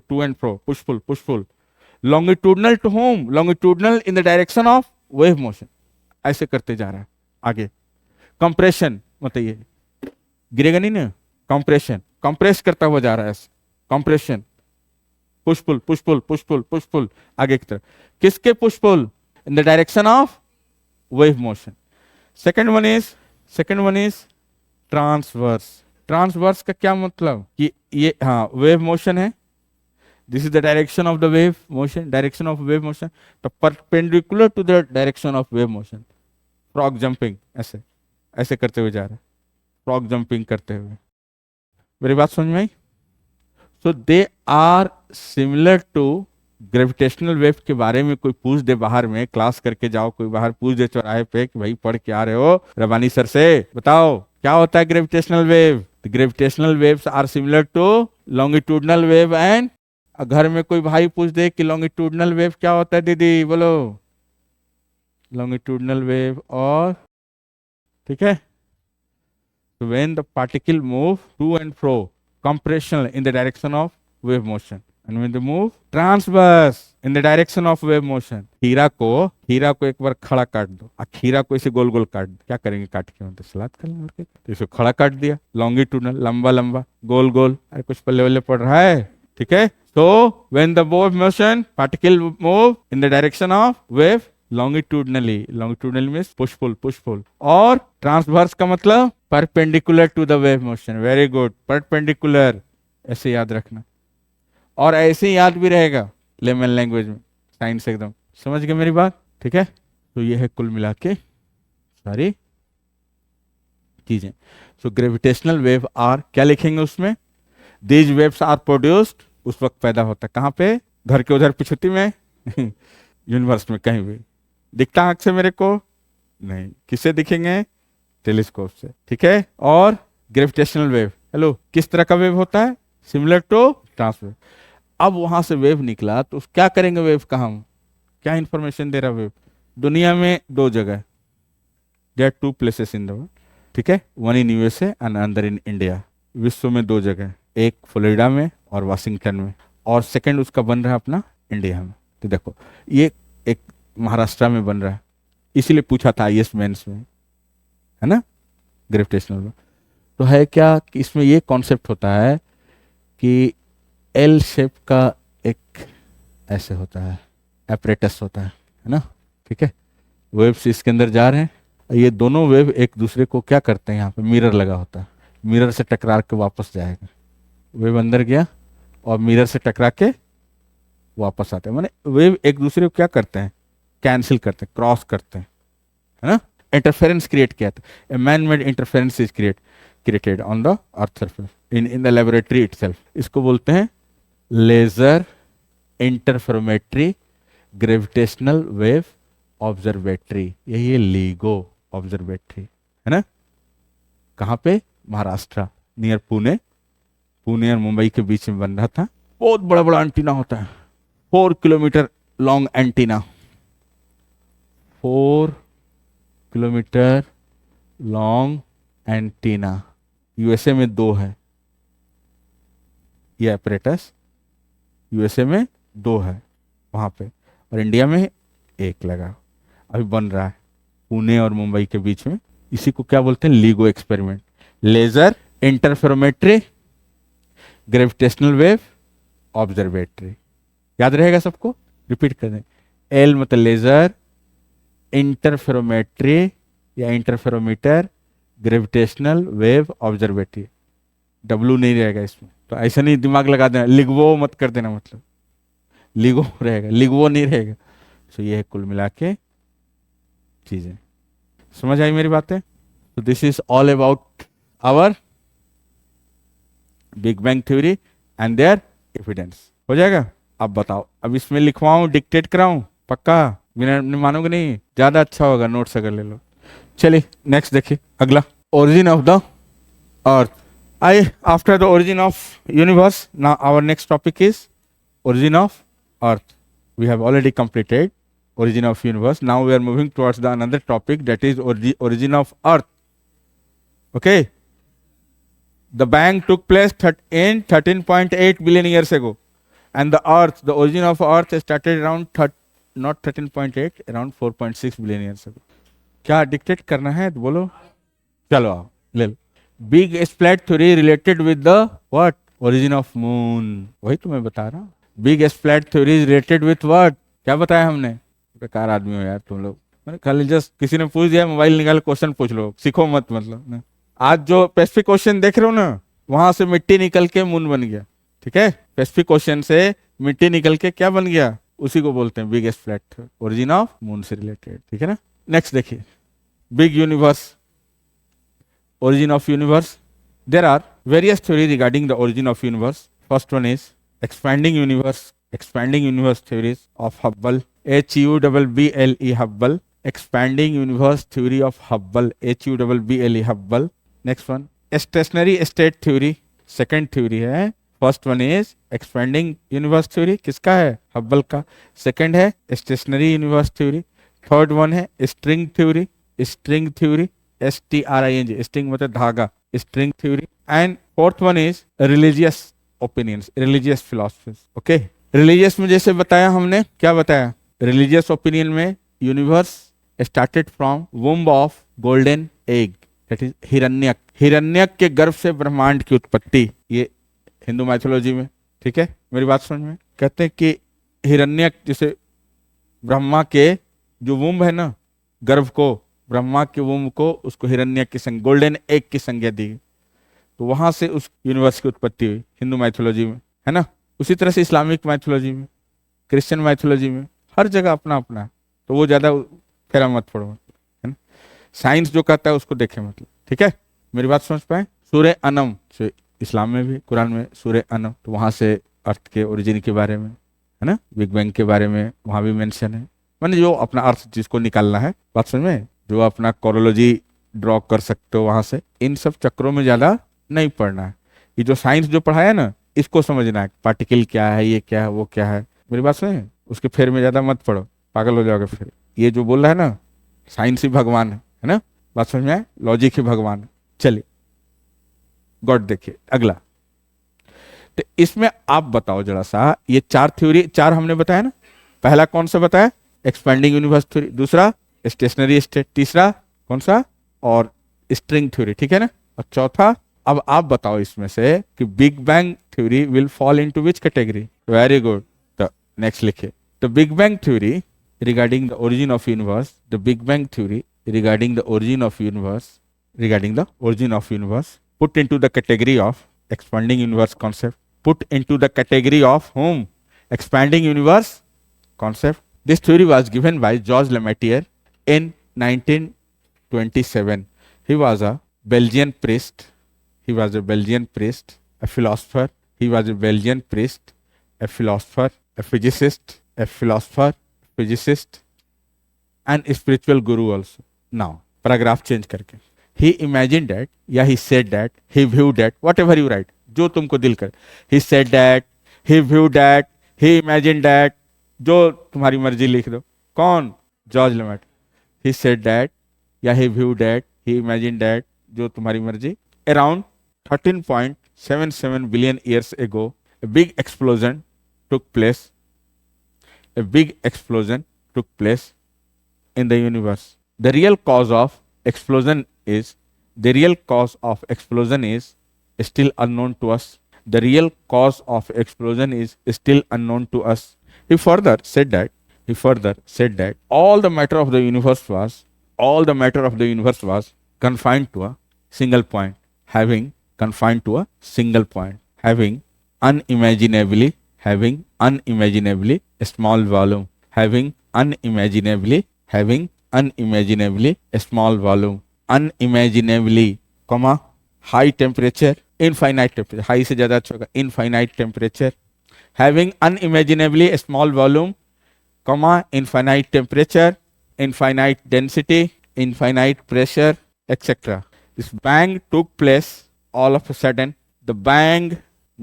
to and fro, push pull. Longitudinal to whom? Longitudinal in the direction of wave motion. ऐसे करते जा रहा है आगे. Compression मतलब ये गिरेगा नहीं ना, कंप्रेशन, कंप्रेस करता हुआ जा रहा है, कंप्रेशन, पुश पुल आगे की तरफ. किसके push pull? In the direction of wave motion. Second one is transverse. Transverse का क्या मतलब कि ये हाँ वेव मोशन है, this is the direction of the wave motion, direction of wave motion, तो perpendicular to the direction of wave motion. Frog jumping, ऐसे ऐसे करते हुए जा रहा है, फ्रॉग जंपिंग करते हुए. मेरी बात समझ में आई? So they are similar to gravitational wave के बारे में कोई पूछ दे बाहर में, क्लास करके जाओ, कोई बाहर पूछ दे चौराहे पे कि भाई पढ़ के आ रहे हो रबानी सर से, बताओ क्या होता है gravitational wave. Gravitational waves are similar to longitudinal wave. And घर में कोई भाई पूछ दे कि लॉन्गिट्यूडनल वेव क्या होता है, दीदी बोलो लॉन्गिट्यूडनल वेव. और ठीक है, so when the particle move to and fro, compression in the direction of wave motion, and when they move transverse in the direction of wave motion. खीरा को एक बार खड़ा काट दो, खीरा को इसे गोल गोल काट दो, क्या करेंगे काट के? मतलब सलाद कर लेंगे, और क्या? तो इसे खड़ा काट दिया, लॉन्गिट्यूडनल, लंबा गोल गोल. अरे कुछ पल्ले वल्ले पड़ रहा है, ठीक है. so when the wave motion particle move in the direction of wave longitudinally means push pull. और transverse का मतलब perpendicular to the wave motion. very good, perpendicular, ऐसे याद रखना. और ऐसे ही याद भी रहेगा लेमन लैंग्वेज में, साइंस एकदम. समझ गए मेरी बात? ठीक है, तो ये है कुल मिला के सारी चीजें. सो ग्रेविटेशनल वेव आर, क्या लिखेंगे उसमें? दीज वेव्स आर प्रोड्यूस्ड, उस वक्त पैदा होता है कहाँ पे? घर के उधर पिछुती में, यूनिवर्स में कहीं भी दिखता आंख से मेरे को नहीं, किससे दिखेंगे? टेलीस्कोप से, ठीक है। और ग्रेविटेशनल वेव, हेलो, किस तरह का वेव होता है? Similar to transverse. अब वहां से वेव निकला तो क्या करेंगे वेव का? हम क्या इंफॉर्मेशन दे रहा वेव? दुनिया में दो जगह, there are two places in the world, ठीक है, one in USA and another in India. विश्व में दो जगह, एक फ्लोरिडा में और वाशिंगटन में, और सेकंड उसका बन रहा है अपना इंडिया में। तो देखो ये एक महाराष्ट्र में बन रहा है, इसीलिए पूछा था आईएएस मेंस में, है ना, ग्रेविटेशनल में। तो है क्या कि इसमें ये कॉन्सेप्ट होता है कि एल शेप का एक ऐसे होता है, एपरेटस होता है ना, ठीक है। वेव्स इसके अंदर जा रहे हैं, ये दोनों वेव एक दूसरे को क्या करते हैं, यहाँ पे मिरर लगा होता है, मिरर से टकरा के वापस जाएगा। वेव अंदर गया और मिरर से टकरा के वापस आते हैं, माने वेव एक दूसरे को क्या करते हैं, कैंसिल करते हैं, क्रॉस करते हैं, है ना। इंटरफेरेंस क्रिएट किया था, a man made interference is created on the earth surface in the laboratory itself. इसको बोलते हैं laser interferometry gravitational wave observatory, यही है लीगो ऑब्जर्वेटरी, है ना। कहाँ पे? महाराष्ट्र, नियर पुणे, पुणे और मुंबई के बीच में बन रहा था। बहुत बड़ा बड़ा एंटीना होता है, 4 kilometre long antenna, 4 kilometre long antenna. USA में दो है ये एपरेटस, यूएसए में दो है वहां पे, और इंडिया में एक लगा, अभी बन रहा है पुणे और मुंबई के बीच में। इसी को क्या बोलते हैं? LIGO experiment, laser interferometry gravitational wave observatory. याद रहेगा सबको? रिपीट कर दें, एल मतलब लेजर, इंटरफेरोमेट्री या interferometer, gravitational wave observatory. W नहीं रहेगा इसमें, तो ऐसा नहीं दिमाग लगा देना, लिगवो मत कर देना, मतलब लिगो रहेगा, लिगवो नहीं रहेगा। तो ये है कुल मिला के चीजें। समझ आई मेरी बातें? तो this is all about our big bang theory and their evidence. हो जाएगा? अब बताओ, अब इसमें लिखवाऊं, डिक्टेट कराऊं? पक्का? बिना मानोगे नहीं? ज्यादा अच्छा होगा, नोट्स अगर ले लो। चलिए नेक्स्ट देखिए, अगला, origin of the earth. I after the origin of universe, now our next topic is origin of earth. We have already completed origin of universe. Now we are moving towards the another topic, that is origin of earth. Okay, the bang took place in 13.8 billion years ago, and the earth, the origin of earth started around not 13.8, around 4.6 billion years ago. क्या dictate करना है तो बोलो, चलो आओ ले लो। Big splat theory related with the what? Origin of moon. वही तो मैं बता रहा हूँ, big splat theory related with what? क्या बताया हमने? बेकार आदमी हो यार तुम लोग, मैंने खाली जस्ट किसी ने पूछ दिया, मोबाइल निकाल क्वेश्चन पूछ लो, सीखो मत, मतलब ना। आज जो स्पेसिफिक क्वेश्चन देख रहे हो ना, वहां से मिट्टी निकल के मून बन गया, ठीक है। स्पेसिफिक क्वेश्चन से मिट्टी निकल के क्या बन गया, उसी को बोलते हैं big splat, origin of moon से रिलेटेड, ठीक है ना। नेक्स्ट देखिए, big universe, origin of universe. There are various theories regarding the origin of universe. First one is expanding universe theories of Hubble, Hubble, Hubble, expanding universe theory of Hubble, Hubble, Hubble. Next one, stationary state theory, second theory है। First one is expanding universe theory, किसका है? Hubble का। Second है stationary universe theory. Third one है string theory, STRING, string मतलब धागा, string theory. And fourth one is religious opinions, religious philosophies. Okay, religious में जैसे बताया हमने, क्या बताया? रिलीजियस ओपिनियन में universe started from womb of golden egg, that is हिरण्यक, हिरण्यक के गर्भ से ब्रह्मांड की उत्पत्ति, ये हिंदू माइथोलॉजी में, ठीक है। मेरी बात समझ में? कहते हैं कि हिरण्यक, जैसे ब्रह्मा के जो वुम्ब है ना, गर्भ को, ब्रह्मा के वुम्ब को, उसको हिरण्यक की संज्ञा, गोल्डन एग की संज्ञा दी, तो वहां से उस यूनिवर्स की उत्पत्ति हुई हिंदू माइथोलॉजी में, है ना। उसी तरह से इस्लामिक माइथोलॉजी में, क्रिश्चियन माइथोलॉजी में, हर जगह अपना अपना है, तो वो ज्यादा फेरा मत पड़ो, है ना। साइंस जो कहता है उसको देखे, मतलब, ठीक है। मेरी बात समझ पाए? सूर्य अनम से इस्लाम में भी, कुरान में सूर्य अनम, तो वहां से अर्थ के ओरिजिन के बारे में, है ना, बिग बैंग के बारे में वहां भी मेंशन है। मैंने जो अपना अर्थ जिसको निकालना है, बात समझ में, जो अपना कोरोलॉजी ड्रॉ कर सकते हो वहां से, इन सब चक्रों में ज्यादा नहीं पढ़ना है। ये जो साइंस जो पढ़ाया ना, इसको समझना है, पार्टिकल क्या है, ये क्या है, वो क्या है, मेरी बात सुने, उसके फेर में ज्यादा मत पढ़ो, पागल हो जाओगे फिर। ये जो बोल रहा है ना, साइंस ही भगवान है ना, बात समझ में आए, लॉजिक ही भगवान है। चलिए गॉड देखिए अगला। तो इसमें आप बताओ जरा सा, ये चार थ्योरी, चार हमने बताया ना, पहला कौन सा बताया, एक्सपेंडिंग यूनिवर्स थ्योरी, दूसरा स्टेशनरी स्टेट, तीसरा कौन सा, और स्ट्रिंग थ्योरी, ठीक है ना, और चौथा, अब आप बताओ इसमें से कि big bang theory will fall into which category. Very good. तो नेक्स्ट लिखिए, the big bang theory regarding the origin of universe, the big bang theory regarding the origin of universe, regarding the origin of universe, put into the category of expanding universe concept, put into the category of whom, expanding universe concept. This theory was given by Georges Lemaître in 1927. He was a Belgian priest. He was a Belgian priest, a philosopher. He was a Belgian priest, a philosopher, a physicist, a philosopher, physicist, and spiritual guru also. Now, paragraph change करके, he imagined that, या he said that, he viewed that, whatever you write, जो तुमको दिल कर, he said that, he viewed that, he imagined that, जो तुम्हारी मर्जी लिख दो। कौन, जॉर्ज लेमेट। he said that, या he viewed that, he imagined that, जो तुम्हारी मर्जी। around 13.77 billion years ago, a big explosion took place. A big explosion took place in the universe. The real cause of explosion is still unknown to us. The real cause of explosion is still unknown to us. He further said that all the matter of the universe was confined to a single point, having unimaginably small volume, unimaginably, comma, high temperature, infinite temperature, high से ज्यादा अच्छा होगा, infinite temperature, having unimaginably small volume, comma, infinite temperature, infinite density, infinite pressure, etc. This bang took place all of a sudden. The bang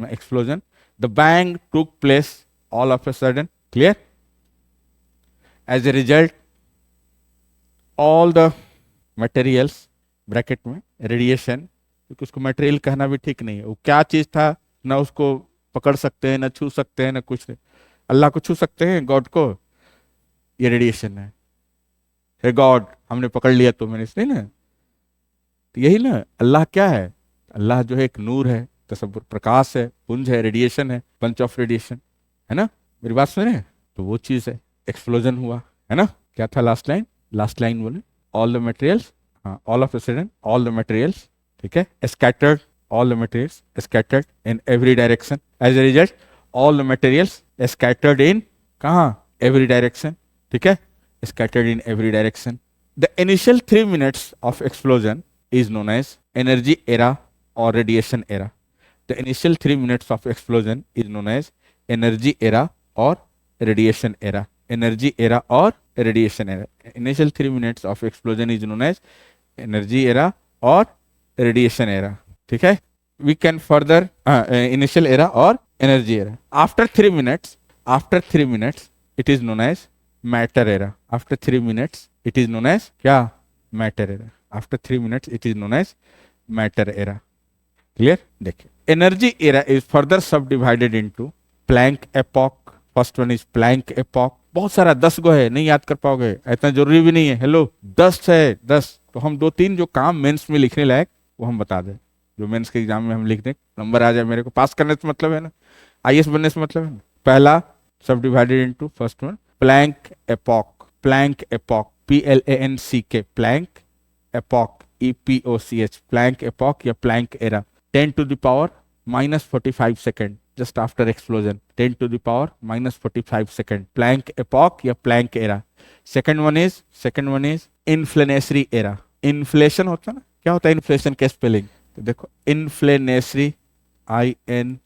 explosion, the bang took place all of a sudden. Clear? As a result, all the materials, bracket में radiation, क्योंकि उसको material कहना भी ठीक नहीं है, वो क्या चीज था, ना उसको पकड़ सकते हैं, ना छू सकते हैं, ना कुछ नहीं। अल्लाह को छू सकते हैं, गॉड को, ये रेडिएशन है। हे गॉड, हमने पकड़ लिया तो मैंने, इसलिए ना, तो यही ना, अल्लाह क्या है, अल्लाह जो है एक नूर है, तसव्वुर, प्रकाश है, पुंज है, रेडिएशन है, बंच ऑफ रेडिएशन, है ना, मेरी बात सुने, तो वो चीज है, एक्सप्लोजन हुआ, है ना। क्या था लास्ट लाइन बोले, ऑल द मटेरियल्स, हाँ, all of a sudden all the materials, ठीक है, scattered, all the materials scattered in every direction. As a result, all the materials scattered in कहाँ, every direction, ठीक है, scattered in every direction. The initial 3 minutes of explosion is known as energy era or radiation era. The initial 3 minutes of explosion is known as energy era or radiation era. Energy era or radiation era. Initial 3 minutes of explosion is known as energy era or radiation era. ठीक है, we can further initial era or energy era. After 3 minutes it is known as matter era. After 3 minutes it is known as क्या, matter era. After 3 minutes it is known as matter era. Clear? देखिए, energy era is further subdivided into Planck epoch. First one is Planck epoch. बहुत सारा 10 गो है, नहीं याद कर पाओगे, इतना जरूरी भी नहीं है। हेलो, 10 है, 10। तो हम 2-3 जो काम मेंस में लिखने लायक वो हम बता दें, जो मेंस के एग्जाम में हम लिख दें, नंबर आ जाए मेरे को, पास करने से मतलब है ना, आईएएस बनने से मतलब है ना। पहला सब divided into, first one Planck epoch, PLANCK, Planck epoch, EPOCH, Planck epoch या Planck era. 10 to the power -45 second just after explosion, 10 to the power -45 second, Planck epoch या Planck era. Second one is inflationary era. Inflation होता है ना, क्या होता है inflation के spelling, तो देखो inflationary, INFLATION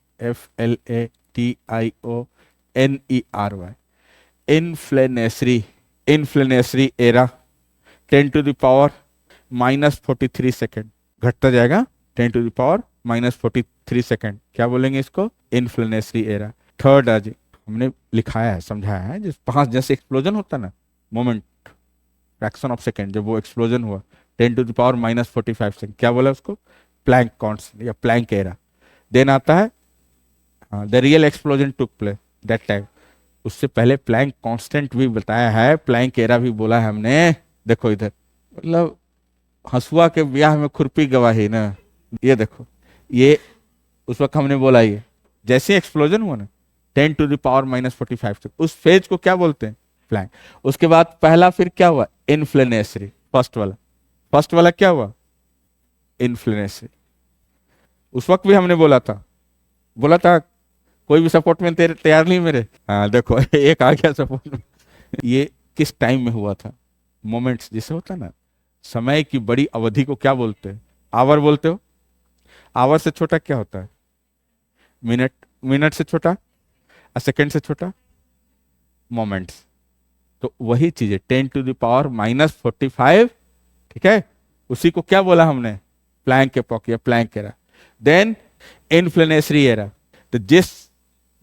NERY, inflationary, inflationary era 10⁻⁻43 second, घटता जाएगा 10⁻⁻43 सेकेंड, क्या बोलेंगे इसको? इन्फ्लेनेसरी एरा। थर्ड आज हमने लिखाया है, समझाया है, जिस पांच जैसे एक्सप्लोजन होता है ना, मोमेंट फ्रैक्शन ऑफ सेकेंड, जब वो एक्सप्लोजन हुआ 10⁻⁻45 सेकेंड, क्या बोला उसको? प्लैंक कांस्टेंट या प्लैंक एरा। देन आता है the real explosion took place that time, उससे पहले प्लैंक कांस्टेंट भी बताया है, प्लैंक एरा भी बोला है हमने। देखो इधर, मतलब हंसुआ के ब्याह में खुरपी गवाही ना, ये देखो, ये उस वक्त हमने बोला, ये जैसे एक्सप्लोजन हुआ ना 10⁻⁻45 तक, उस फेज को क्या बोलते हैं? प्लैंक। उसके बाद पहला फिर क्या हुआ? इन्फ्लेनेसरी, फर्स्ट वाला क्या हुआ? इन्फ्लेनेसरी। उस वक्त भी हमने बोला था कोई भी सपोर्ट में तैयार नहीं मेरे? हाँ देखो एक आ गया सपोर्ट में। ये किस टाइम में हुआ था? मोमेंट्स जिसे होता है ना, समय की बड़ी अवधि को क्या बोलते हैं? आवर बोलते हो। आवर से छोटा क्या होता है? मिनट, मिनट से छोटा, सेकंड से छोटा मोमेंट्स। तो वही चीज है 10⁻⁻45, ठीक है, उसी को क्या बोला हमने? प्लैंक एपॉक या प्लैंक एरा। देन इन्फ्लेनेसरी एरा, तो जिस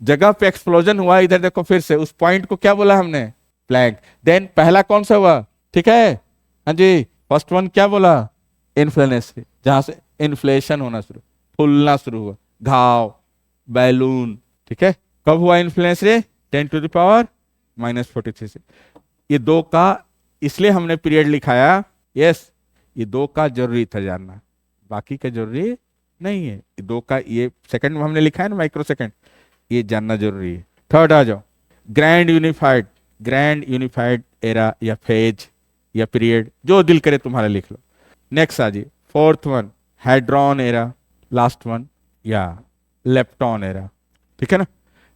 जगह पे एक्सप्लोजन हुआ, इधर देखो फिर से उस पॉइंट को क्या बोला हमने? प्लैंक। देन पहला कौन सा हुआ? ठीक है, हाँ जी, फर्स्ट वन क्या बोला? इन्फ्लेनेसरी, जहां से इन्फ्लेशन होना शुरू, फूलना शुरू हुआ, घाव, बैलून, ठीक है। कब हुआ इन्फ्लेनेसरी? 10⁻⁻43 से। ये दो का इसलिए हमने पीरियड लिखाया, यस, ये दो का जरूरी था जानना, बाकी का जरूरी नहीं है। ये दो का, ये सेकंड में हमने लिखा है ना, माइक्रो सेकंड, ये जानना जरूरी है। थर्ड आ जाओ, ग्रैंड यूनिफाइड एरा या फेज या पीरियड, जो दिल करे तुम्हारा लिख लो। नेक्स्ट आ जी fourth one, hadron era, last one या लेप्टॉन एरा, ठीक है ना।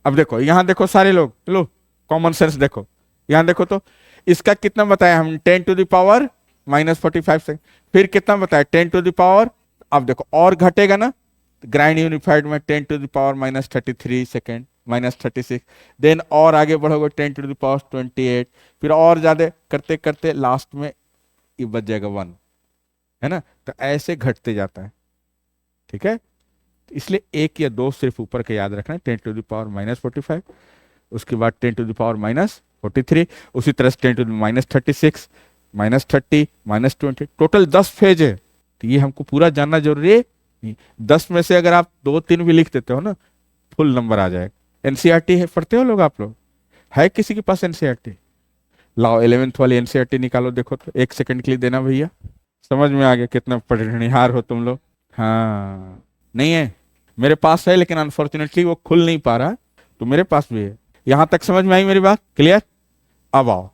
अब देखो यहां देखो सारे लोग, लो कॉमन सेंस देखो, यहां देखो तो इसका कितना बताया हम? 10⁻⁻45 से। फिर कितना बताया? 10 अब देखो और घटेगा ना, ग्रैंड यूनिफाइड में 10⁻⁻33 सेकेंड, -36। देन और आगे बढ़ोगे 10⁻28, फिर और ज्यादा करते करते लास्ट में ये बच जाएगा 1, है ना। तो ऐसे घटते जाता है, ठीक है। इसलिए एक या दो सिर्फ ऊपर के याद रखना, 10⁻⁻45, उसके बाद 10⁻⁻43, उसी तरह से 10⁻⁻36, -30, -20, टोटल 10 फेज है। तो ये हमको पूरा जानना जरूरी है। 10 में से अगर आप 2-3 भी लिख देते हो ना, फुल नंबर आ जाएगा। एनसीईआरटी है, पढ़ते हो लोग आप लोग? है किसी के पास एनसीईआरटी? लाओ 11th वाली एनसीईआरटी निकालो, देखो तो 1 सेकंड के लिए देना भैया। समझ में आ गया कितना पढ़निहार हो तुम लोग। हाँ, नहीं है, मेरे पास है लेकिन अनफॉर्चुनेटली वो खुल नहीं पा रहा, तो मेरे पास भी है। यहां तक समझ में आई मेरी बात? क्लियर? अब आओ,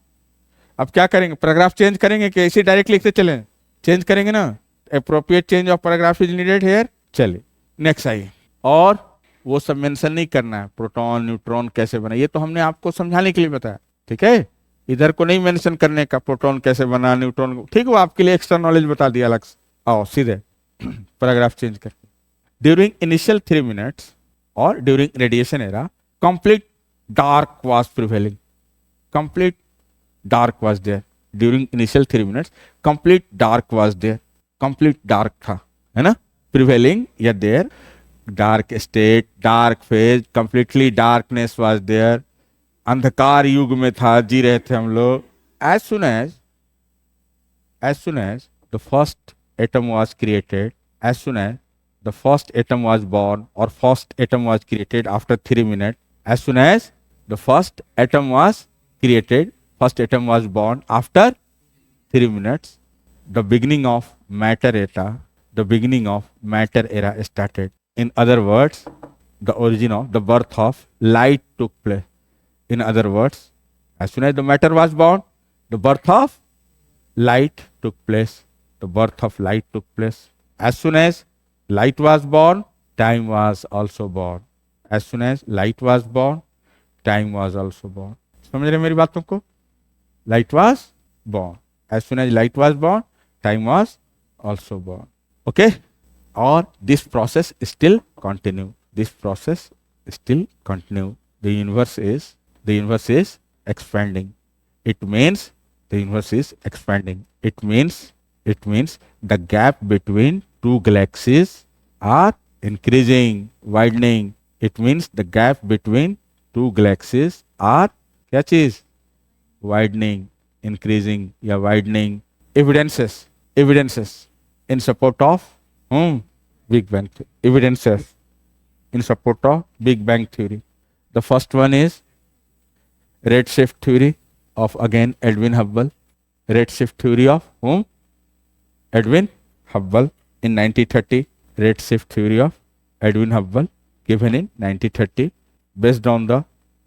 अब क्या करेंगे? पैराग्राफ चेंज करेंगे कि ऐसे डायरेक्ट लिखते चलें? चेंज करेंगे ना, appropriate change of paragraph is needed here. चलिए नेक्स्ट आइए। और वो सब मेंशन नहीं करना है, प्रोटॉन न्यूट्रॉन कैसे बना, ये तो हमने आपको समझाने के लिए बताया, ठीक है। इधर को नहीं मेंशन करने का, प्रोटॉन कैसे बना, न्यूट्रॉन, ठीक है, वो आपके लिए एक्स्ट्रा नॉलेज बता दिया अलग से। आओ सीधे पैराग्राफ चेंज करके। ड्यूरिंग इनिशियल 3 मिनट्स और during radiation era, complete dark was prevailing. Complete dark was there during initial 3 minutes, complete dark was there, complete dark था, है ना। प्रिवेलिंग या there, dark state, dark phase, completely darkness was there, अंधकार युग में था, जी रहे थे हम लोग। As soon as the first atom was created, as soon as the first atom was born, or first atom was created after 3 minutes, as soon as the first atom was created, first atom was born after 3 minutes, the beginning of matter era started. In other words, the origin of the birth of light took place. In other words, as soon as the matter was born, the birth of light took place. As soon as light was born, time was also born. As soon as light was born, time was also born. समझ रहे मेरी बातों को? Light was born. As soon as light was born, time was also born. Okay? और this process still continue. the universe is expanding. It means the universe is expanding. It means the gap between two galaxies are increasing, widening. It means the gap between two galaxies are क्या चीज widening, increasing या widening. Evidences in support of Big Bang theory. Evidences in support of Big Bang theory. The first one is redshift theory of again Edwin Hubble. Redshift theory of whom? Edwin Hubble in 1930. Redshift theory of Edwin Hubble given in 1930 based on the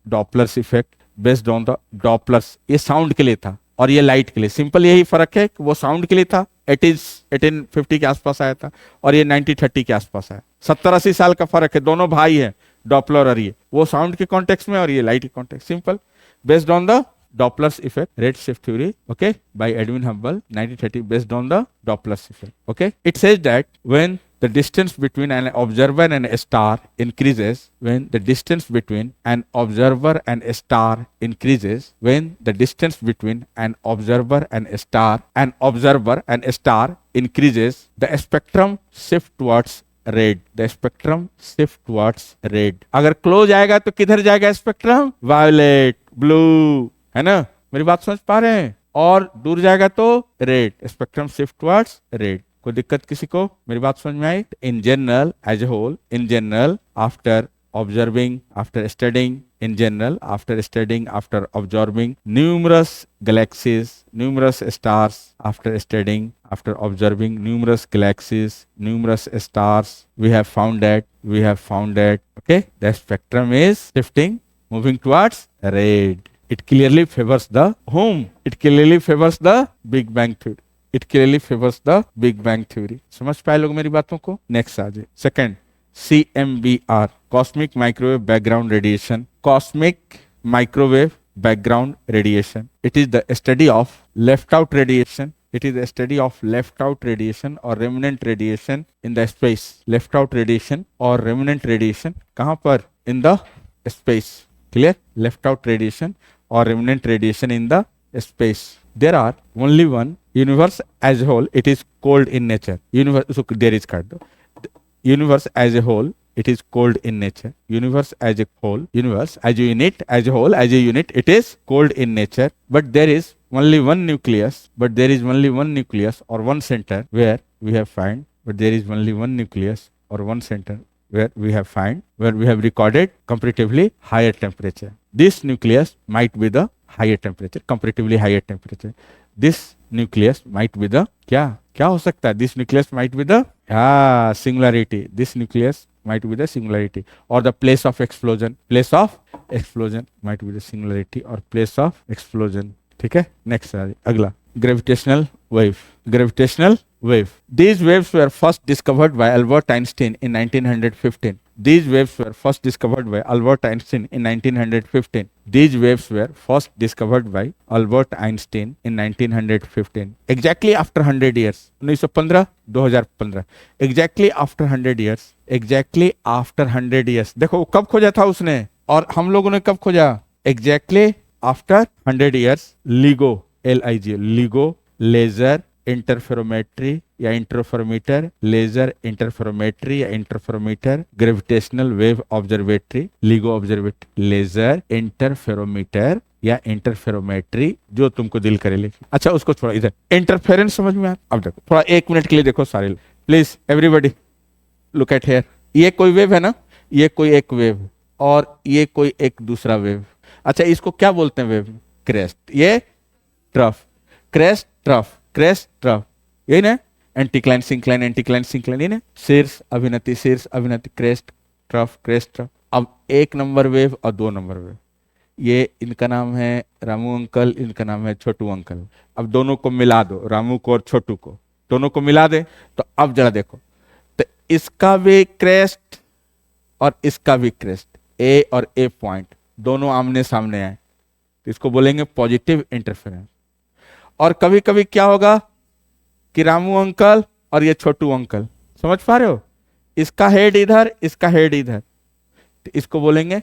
Doppler's effect. Based on the Doppler's, ये sound के लिए था और ये light के लिए. Simple यही फर्क है कि वो साउंड के लिए था, 1850 के आसपास आया था, और ये 1930 के आसपास आया. 70-80 साल का फर्क है. दोनों भाई हैं, डॉपलर और ये. वो साउंड के कॉन्टेक्स्ट में और ये लाइट के context. Simple. Based on the Doppler's effect, redshift theory, okay, by Edwin Hubble, 1930, based on the Doppler's effect, okay. It says that when the distance between an observer and a star increases, when the distance between an observer and a star increases, when the distance between an observer and a star increases, the spectrum shift towards red. The spectrum shift towards red. अगर close आएगा तो किधर जाएगा spectrum? Violet, blue, है ना? मेरी बात समझ पा रहे हैं? और दूर जाएगा तो red. Spectrum shift towards red. कोई दिक्कत किसी को? मेरी बात समझ में आई? In general, as a whole, in general, after observing, after studying, in general, after studying, after observing numerous galaxies, numerous stars, after studying, after observing numerous galaxies, numerous stars, we have found that, okay, the spectrum is shifting, moving towards red. It clearly favors the whom? It clearly favors the Big Bang theory. It clearly favors the Big Bang theory. समझ पाए लोग मेरी बातों को? Next आ जाए. Second, CMBR, cosmic microwave background radiation. Cosmic microwave background radiation. It is the study of left out radiation. It is the study of left out radiation or remnant radiation in the space. Left out radiation or remnant radiation कहाँ पर? In the space. Clear? Left out radiation or remnant radiation in the space. There are only one universe as a whole. It is cold in nature. Universe. So there is card. Universe as a whole, it is cold in nature. Universe as a whole, universe as a unit, as a whole, as a unit, it is cold in nature. But there is only one nucleus. But there is only one nucleus or one center where we have found. But there is only one nucleus or one center where we have found, where we have recorded comparatively higher temperature. This nucleus might be the higher temperature, comparatively higher temperature. This nucleus might be the क्या हो सकता है? This nucleus might be the singularity. This nucleus might be the singularity or the place of explosion. Place of explosion might be the singularity or place of explosion. ठीक है? Next अगला, gravitational wave. Gravitational wave. These waves were first discovered by Albert Einstein in 1915. These waves were first discovered by Albert Einstein in 1915. These waves were first discovered by Albert Einstein in 1915. Exactly after 100 years. 1915, 2015. Exactly after 100 years. Exactly after 100 years. देखो कब खोजा था उसने और हम लोगों ने कब खोजा? Exactly after 100 years. LIGO, LIGO, LIGO, laser interferometry या इंटरफेरोमीटर, लेजर इंटरफेरोमेट्री या interferometer, gravitational wave observatory, LIGO observatory, laser interferometer या इंटरफेरोमेट्री, जो तुमको दिल करे लिखी. अच्छा उसको थोड़ा इधर इंटरफेरेंस समझ में आया? अब देखो थोड़ा 1 मिनट के लिए देखो सारे, please everybody look at here. ये कोई वेव है ना, ये कोई एक वेव और ये कोई एक दूसरा वेव. अच्छा इसको क्या बोलते हैं वेव? क्रेस्ट. ये trough, crest trough, crest trough, यही ना? एंटीक्लाइन सिंक्लाइन, एंटीक्लाइन सिंक्लाइन, ये ना? शीर्ष अभिनति, शीर्ष अभिनति, क्रेस्ट ट्रफ, क्रेस्ट ट्रफ. अब 1 नंबर वेव और 2 नंबर वेव, ये इनका नाम है रामू अंकल, इनका नाम है छोटू अंकल. अब दोनों को मिला दो, रामू को और छोटू को, दोनों को मिला दे. तो अब जरा देखो, तो इसका भी क्रेस्ट और इसका भी क्रेस्ट, ए और ए पॉइंट दोनों आमने सामने आए, तो इसको बोलेंगे पॉजिटिव इंटरफेरेंस. और कभी कभी क्या होगा कि रामू अंकल और ये छोटू अंकल, समझ पा रहे हो? इसका हेड इधर, इसका हेड इधर, तो इसको बोलेंगे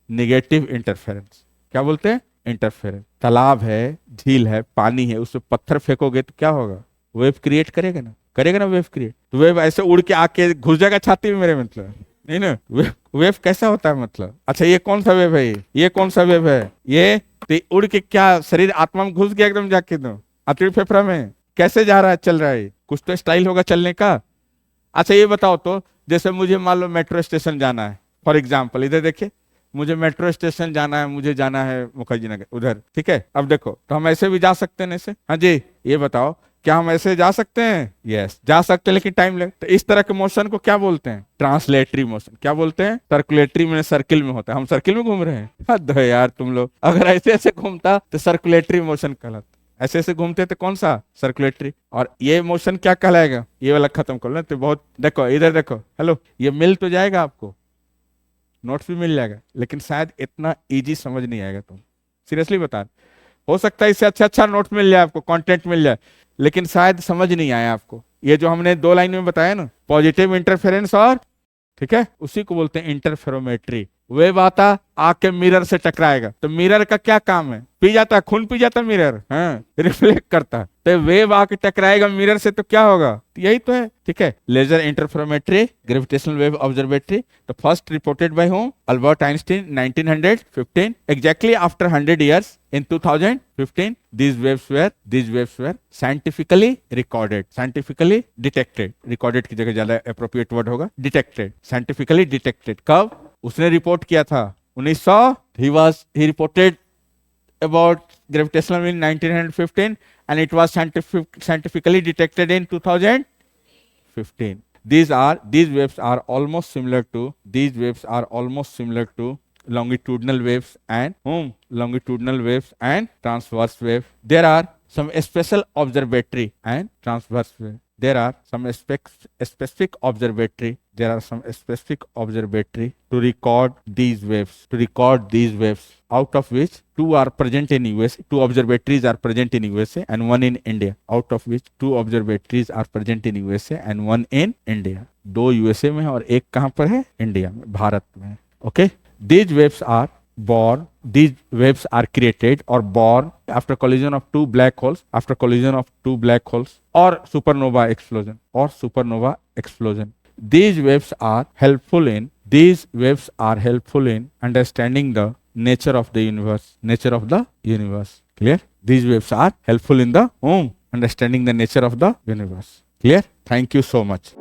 नेगेटिव इंटरफेरेंस। क्या बोलते हैं? इंटरफेरेंस। तालाब है, झील है, पानी है, उसमें पत्थर फेंकोगे तो क्या होगा? वेव क्रिएट करेगा ना, करेगा ना वेव क्रिएट। तो वेव ऐसे उड़ के आके घुस जाएगा छाती में मेरे, मतलब नहीं ना। वेव कैसा होता है मतलब? अच्छा ये कौन सा वेव है? ये कौन सा वेव है? ये तो ये उड़ के क्या शरीर आत्मा में घुस गया एकदम जाके, तो अतरी फेफड़ा में कैसे जा रहा है, चल रहा है? कुछ तो स्टाइल होगा चलने का। अच्छा ये बताओ तो, जैसे मुझे मान लो मेट्रो स्टेशन जाना है, फॉर एग्जाम्पल इधर देखिए, मुझे मेट्रो स्टेशन जाना है, मुझे जाना है मुखर्जी नगर उधर, ठीक है। अब देखो तो हम ऐसे भी जा सकते हैं ऐसे। हाँ जी, ये बताओ क्या हम ऐसे जा सकते हैं? यस जा सकते हैं, लेकिन टाइम लगता है। तो इस तरह के मोशन को क्या बोलते हैं? Translatory motion. क्या बोलते हैं? सर्कुलेटरी में सर्किल में होता है, हम सर्किल में घूम रहे हैं। हद है यार तुम लोग, अगर ऐसे ऐसे घूमता तो सर्कुलेटरी मोशन कहलाता, ऐसे ऐसे घूमते थे कौन सा? सर्कुलेटरी। और ये मोशन क्या कहलाएगा? ये वाला खत्म कर लो तो बहुत, देखो इधर देखो, हेलो, ये मिल तो जाएगा आपको, नोट्स भी मिल जाएगा, लेकिन शायद इतना इजी समझ नहीं आएगा। तुम सीरियसली बता रहे, हो सकता है इससे अच्छा अच्छा नोट मिल जाए आपको, कंटेंट मिल जाए, लेकिन शायद समझ नहीं आया आपको। ये जो हमने 2 लाइन में बताया ना, पॉजिटिव इंटरफेरेंस और, ठीक है, उसी को बोलते हैं इंटरफेरोमेट्री। वेव आता आके मिरर से टकराएगा, तो मिरर का क्या काम है? पी जाता, खून पी जाता मिरर, हाँ, रिफ्लेक्ट करता। तो वेव आके टकराएगा मिरर से तो क्या होगा? तो यही तो है, ठीक है। Laser interferometry, gravitational wave observatory, the first reported by whom? Albert Einstein, 1915, exactly after 100 years in 2015 these waves were scientifically recorded, scientifically detected, recorded की जगह ज्यादा appropriate word होगा, detected, scientifically detected। कब उसने रिपोर्ट किया था? 1900। he reported about gravitational wave in 1915 and it was scientifically detected in 2015। These waves are almost similar to longitudinal waves and longitudinal waves and transverse wave. There are some special observatory and transverse wave. There are some specific observatory to record these waves, out of which two are present in USA. Two observatories are present in USA and one in India. Out of which two observatories are present in USA and one in India. 2 USA में है और एक कहाँ पर है? India में, भारत में। Okay. These waves are created or born after collision of two black holes, or supernova explosion. These waves are helpful in understanding the nature of the universe. Clear? These waves are helpful in the understanding the nature of the universe. Clear? Thank you so much.